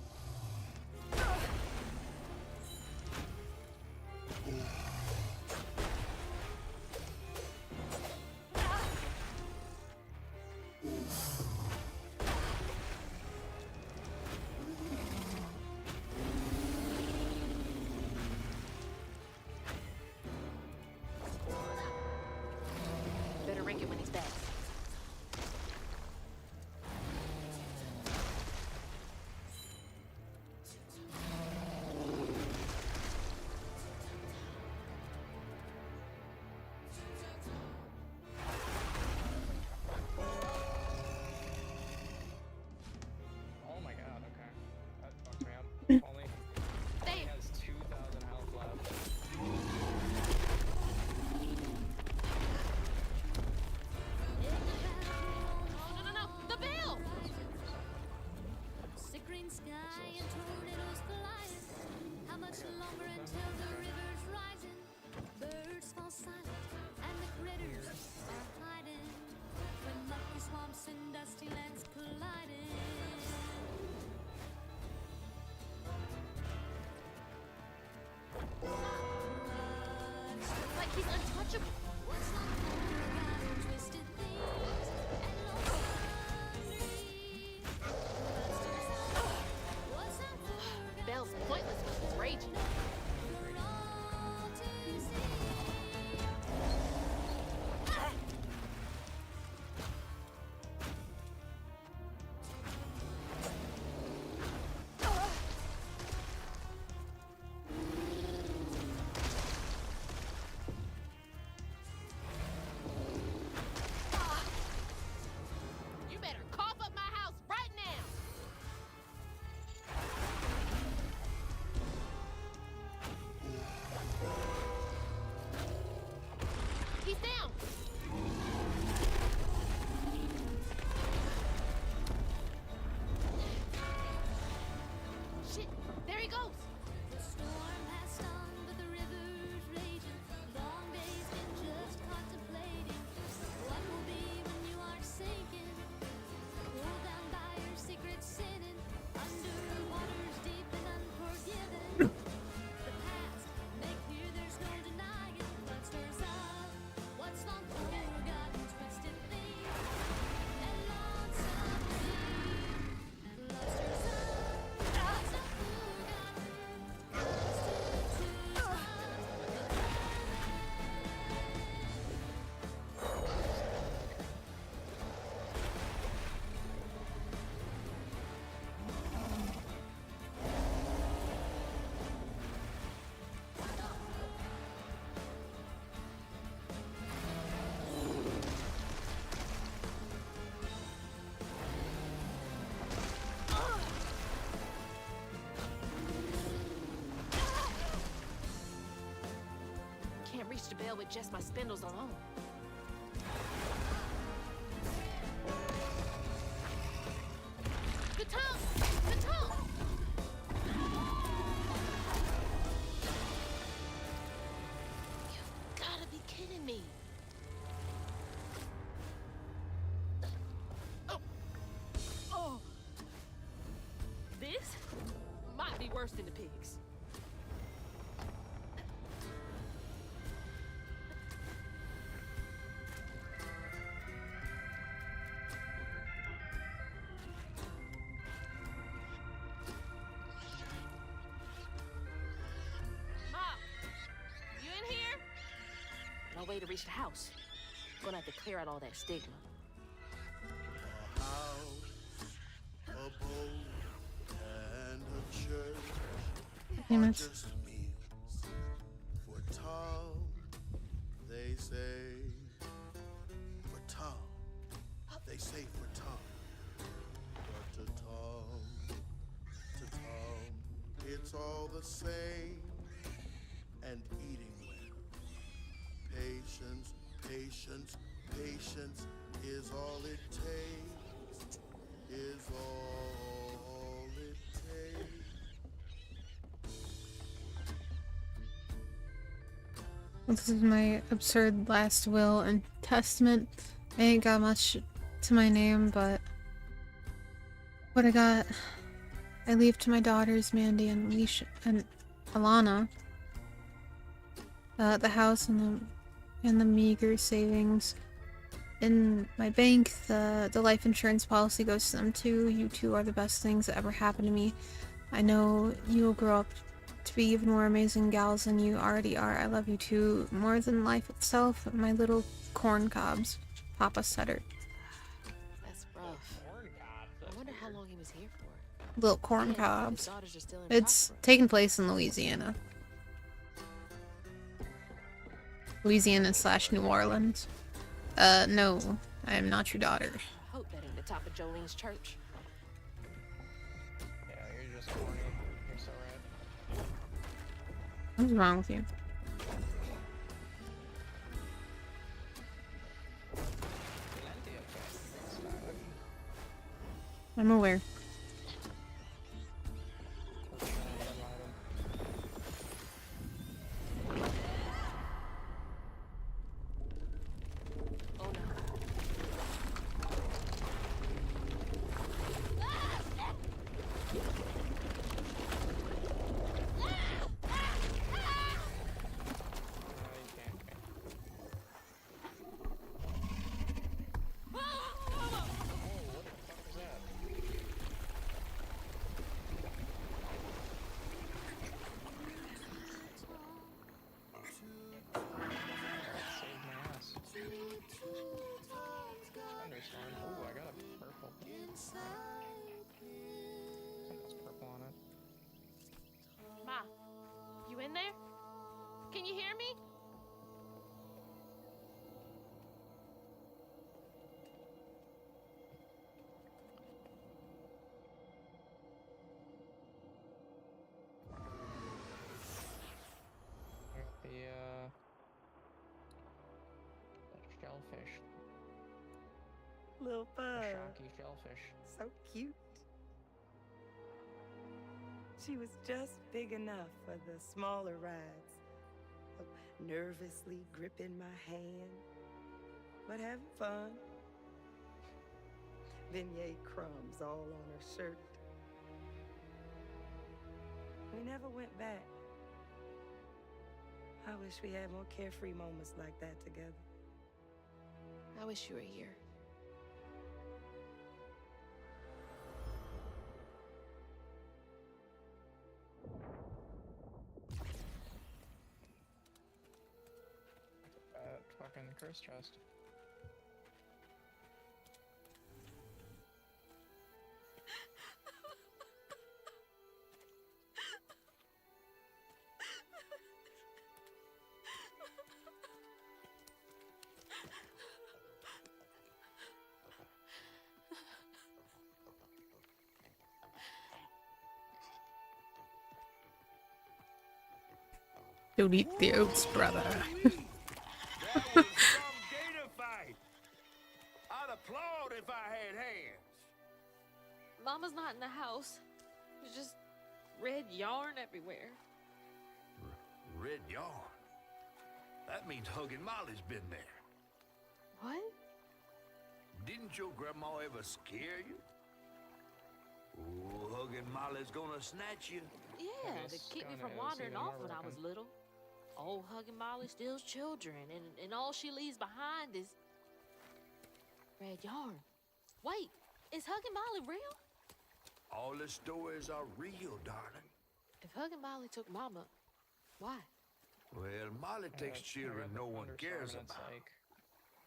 Better ring it when he's back. Oh my god, okay. That fucked me up. Only has 2,000 health left. No, the bell! The green sky and tornadoes colliding. How much longer until the river's rising? Birds fall silent and the critters are hiding. When mucky swamps and dusty lands colliding. Like he's untouchable. Twisted things and lost Bell's pointless when he's raging. reach the bell with just my spindles alone. The tongue! The tongue! You gotta be kidding me. Oh. This might be worse than the pigs. Mom, you in here? No way to reach the house. Gonna have to clear out all that stigma. A boat and a church Damn are it. just meals for Tom, they say. For Tom, they say for Tom. But to Tom, it's all the same. And eating well. Patience, patience, patience is all it takes. Is all it takes. This is my absurd last will and testament. I ain't got much to my name, but what I got, I leave to my daughters, Mandy and Alicia and Alana. The house and the meager savings in my bank. The life insurance policy goes to them too. You two are the best things that ever happened to me. I know you'll grow up to be even more amazing gals than you already are. I love you two more than life itself. My little corn cobs, Papa Sutter. That's rough. I wonder how long he was here for. Little corn Yeah, his cobs. daughters are still in It's Prospero. taking place in Louisiana. Louisiana / New Orleans. No, I am not your daughter. I hope that ain't the top of Jolene's church. Yeah, you're just corny. You're so right. What's wrong with you? I'm aware. Thunderstorm. Ooh, I got a purple. Something's purple on it. Ma, you in there? Can you hear me? The shellfish. Little The bug. shocky shellfish. So cute. She was just big enough for the smaller rides. Nervously gripping my hand, but having fun. Beignet crumbs all on her shirt. We never went back. I wish we had more carefree moments like that together. I wish you were here. Fucking curse chest. Don't eat the oats, brother. That was some gator fight. I'd applaud if I had hands. Mama's not in the house. There's just red yarn everywhere. Red yarn. That means Huggin' Molly's been there. What? Didn't your grandma ever scare you? Oh, Huggin' Molly's gonna snatch you. Yeah, to keep me from wandering off when I was little. Old Huggin' Molly steals children, and all she leaves behind is red yarn. Wait, is Huggin' Molly real? All the stories are real, darling. If Huggin' Molly took Mama, why? Well, Molly takes children no one cares about.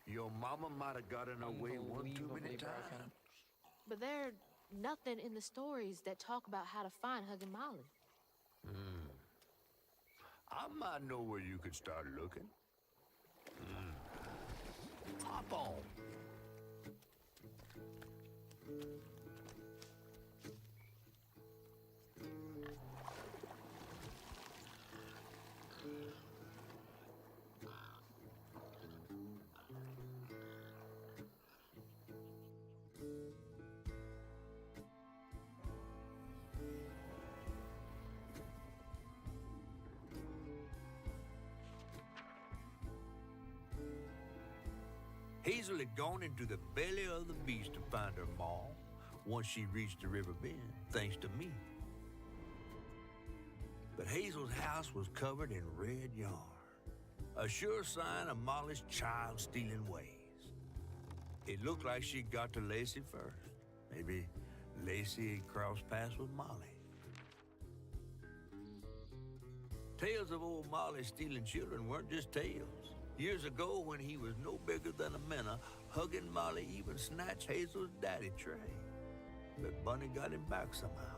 Your mama might have gotten away one too many times. But there's nothing in the stories that talk about how to find Huggin' Molly. I might know where you could start looking. Hop on. Hazel had gone into the belly of the beast to find her ma once she reached the river bend, thanks to me. But Hazel's house was covered in red yarn, a sure sign of Molly's child-stealing ways. It looked like she'd got to Lacey first. Maybe Lacey had crossed paths with Molly. Tales of old Molly stealing children weren't just tales. Years ago, when he was no bigger than a minnow, Huggin' Molly even snatched Hazel's daddy, Trey. But Bunny got him back somehow.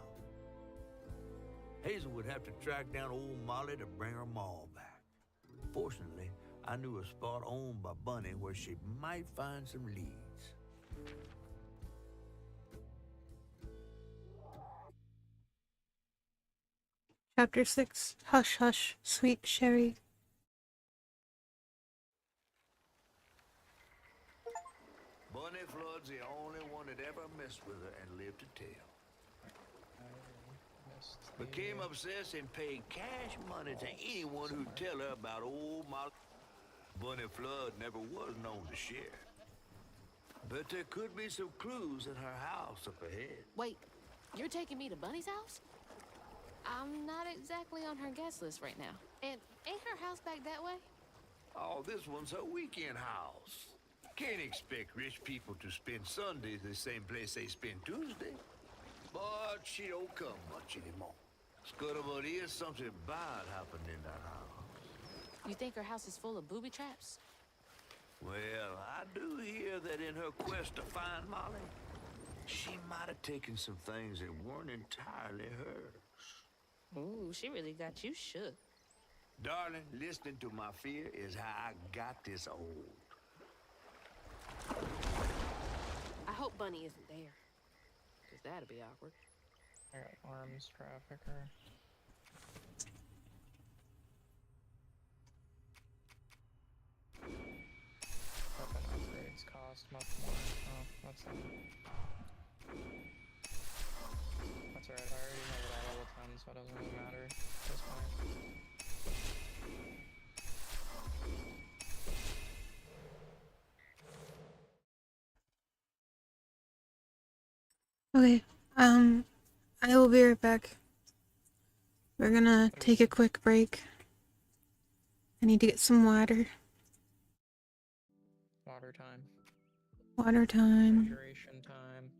Hazel would have to track down old Molly to bring her ma back. Fortunately, I knew a spot owned by Bunny where she might find some leads. Chapter 6. Hush, hush, sweet Sherry. Bunny Flood's the only one that ever messed with her and lived to tell. Became obsessed and paid cash money to anyone who'd tell her about old Molly. Bunny Flood never was known to share. But there could be some clues in her house up ahead. Wait, you're taking me to Bunny's house? I'm not exactly on her guest list right now. And ain't her house back that way? Oh, this one's her weekend house. Can't expect rich people to spend Sundays the same place they spend Tuesday. But she don't come much anymore. Scuttlebutt is something bad happened in that house. You think her house is full of booby traps? Well, I do hear that in her quest to find Molly, she might have taken some things that weren't entirely hers. Ooh, she really got you shook. Darling, listening to my fear is how I got this old. I hope Bunny isn't there. Because that'd be awkward. I got arms trafficker. Weapon upgrades cost much more. Oh, that's alright. I already have it at level 10, so it doesn't really matter at this point. Okay, I will be right back. We're gonna take a quick break. I need to get some water. Water time. Water time. Hydration time.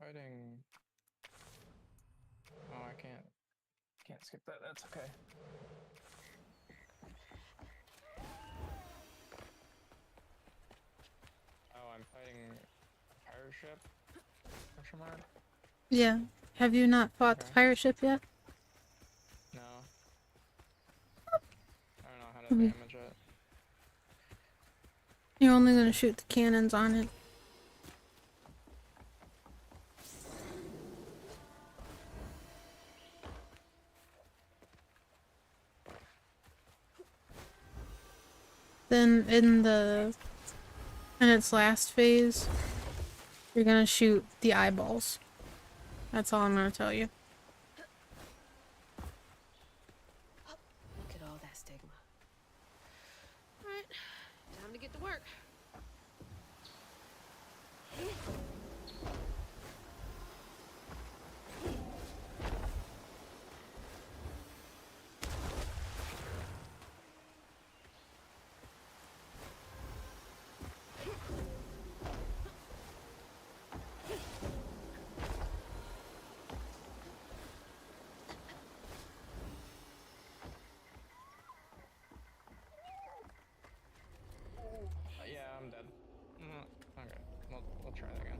fighting. Oh, I can't skip that. That's okay. Oh, I'm fighting a pirate ship? Question mark? Yeah. Have you not fought the Okay. pirate ship yet? No. I don't know how to Okay. damage it. You're only gonna shoot the cannons on it. Then in its last phase, you're gonna shoot the eyeballs. That's all I'm gonna tell you. Look at all that stigma. All right, time to get to work. Yeah, I'm dead. Okay, we'll try that again.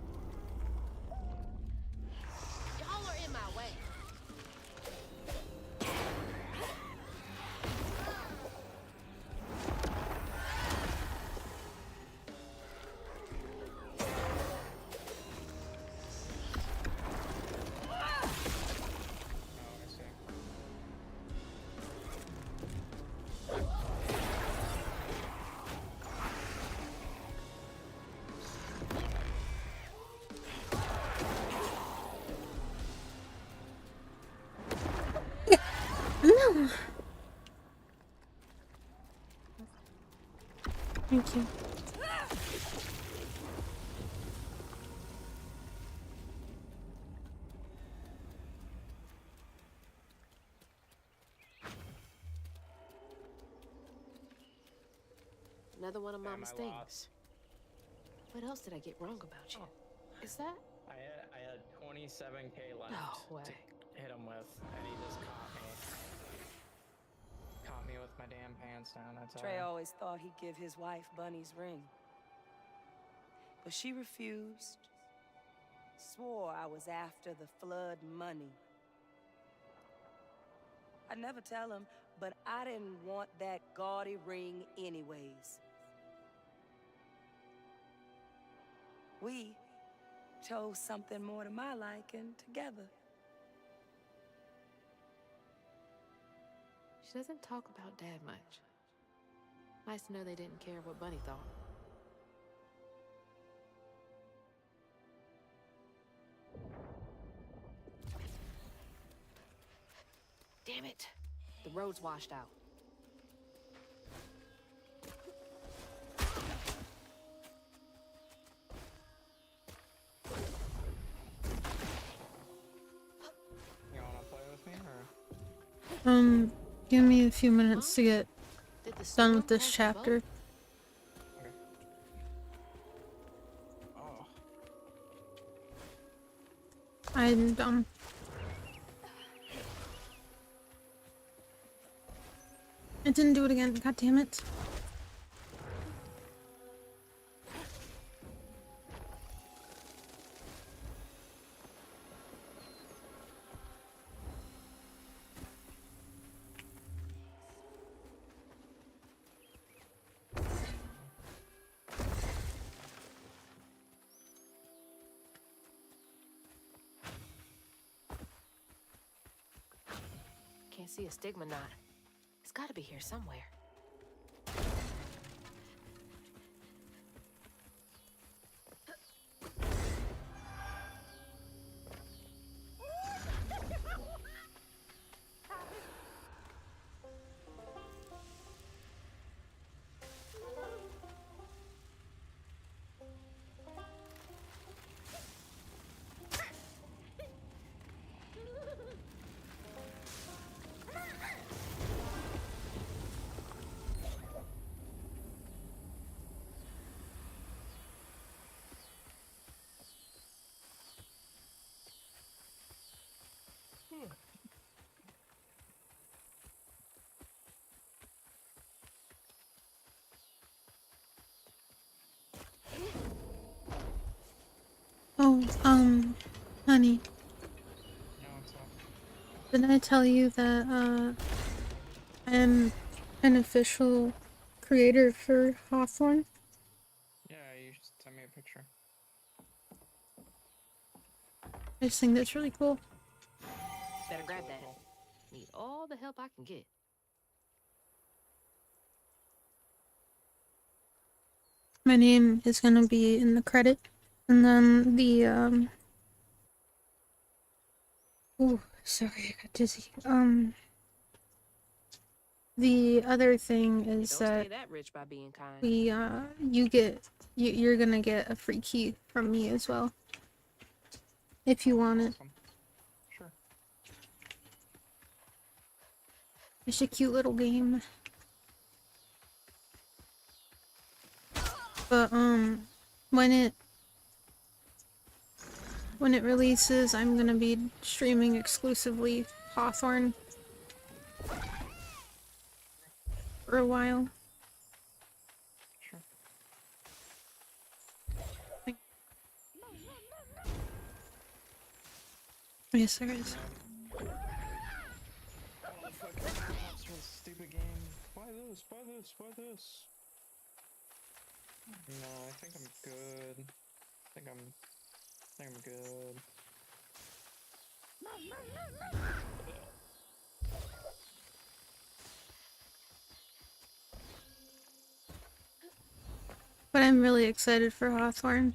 Y'all are in my way. Oh, I see. No! Thank you. Another one of Damn, Mama's I things. lost. What else did I get wrong about you? Is that? I had 27k left No way. to hit him with, and he just caught me. Caught me with my damn pants down, that's Trey all. always thought he'd give his wife Bunny's ring. But she refused. Swore I was after the flood money. I'd never tell him, but I didn't want that gaudy ring anyways. We chose something more to my liking together. She doesn't talk about Dad much. Nice to know they didn't care what Bunny thought. Damn it! The road's washed out. You wanna play with me, or? Give me a few minutes to get done with this chapter. Okay. Oh. I'm I didn't do it again. God damn it. Can't see a stigma knot. It's gotta be here somewhere. Oh, honey. Yeah, what's up? Did I tell you that, I am an official creator for Hawthorne? Yeah, you should send me a picture. I just think that's really cool. Better grab that. Need all the help I can get. My name is gonna be in the credit. And then the, ooh, sorry, I got dizzy. The other thing is Don't that stay that rich by being kind. you're gonna get a free key from me as well. If you want it. Sure. It's a cute little game. But, when it releases, I'm gonna be streaming exclusively Hawthorne for a while. Sure. Yes, there is. Oh, fuck. That's a stupid game. Buy this, buy this, buy this. No, I think I'm good. I think I'm good. But I'm really excited for Hawthorne.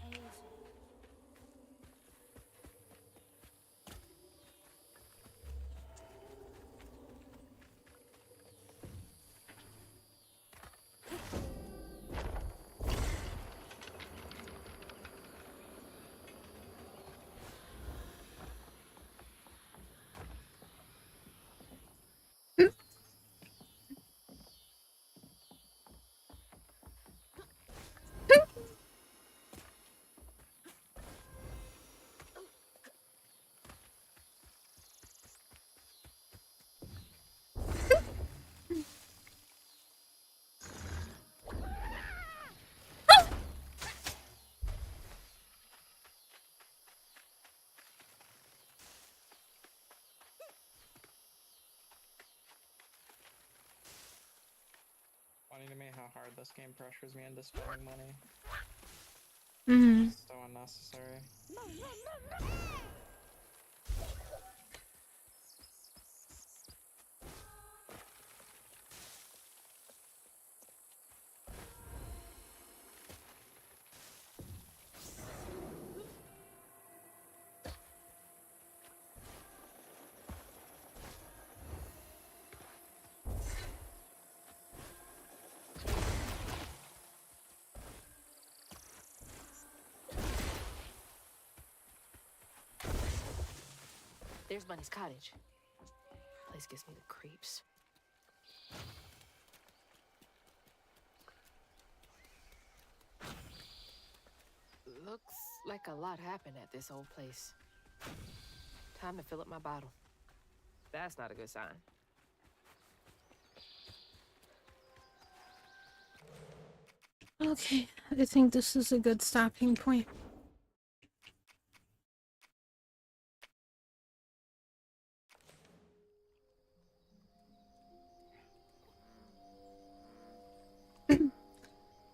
Funny to me how hard this game pressures me into spending money. Mm-hmm. So unnecessary. There's Bunny's cottage. Place gives me the creeps. Looks like a lot happened at this old place. Time to fill up my bottle. That's not a good sign. Okay, I think this is a good stopping point.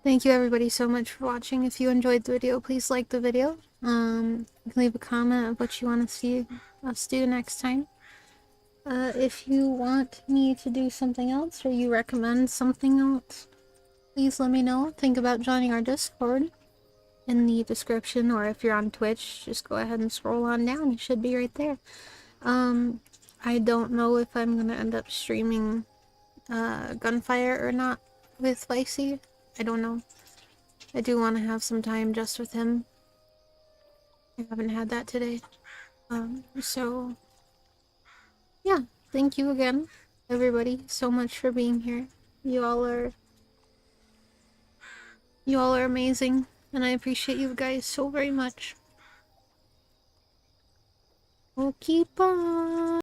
Thank you everybody so much for watching. If you enjoyed the video, please like the video. You can leave a comment of what you want to see us do next time. If you want me to do something else or you recommend something else, please let me know. Think about joining our Discord in the description, or if you're on Twitch, just go ahead and scroll on down. It should be right there. I don't know if I'm gonna end up streaming Gunfire or not with Spicy. I don't know. I do want to have some time just with him. I haven't had that today. So yeah, thank you again, everybody, so much for being here. You all are amazing, and I appreciate you guys so very much. We'll keep on.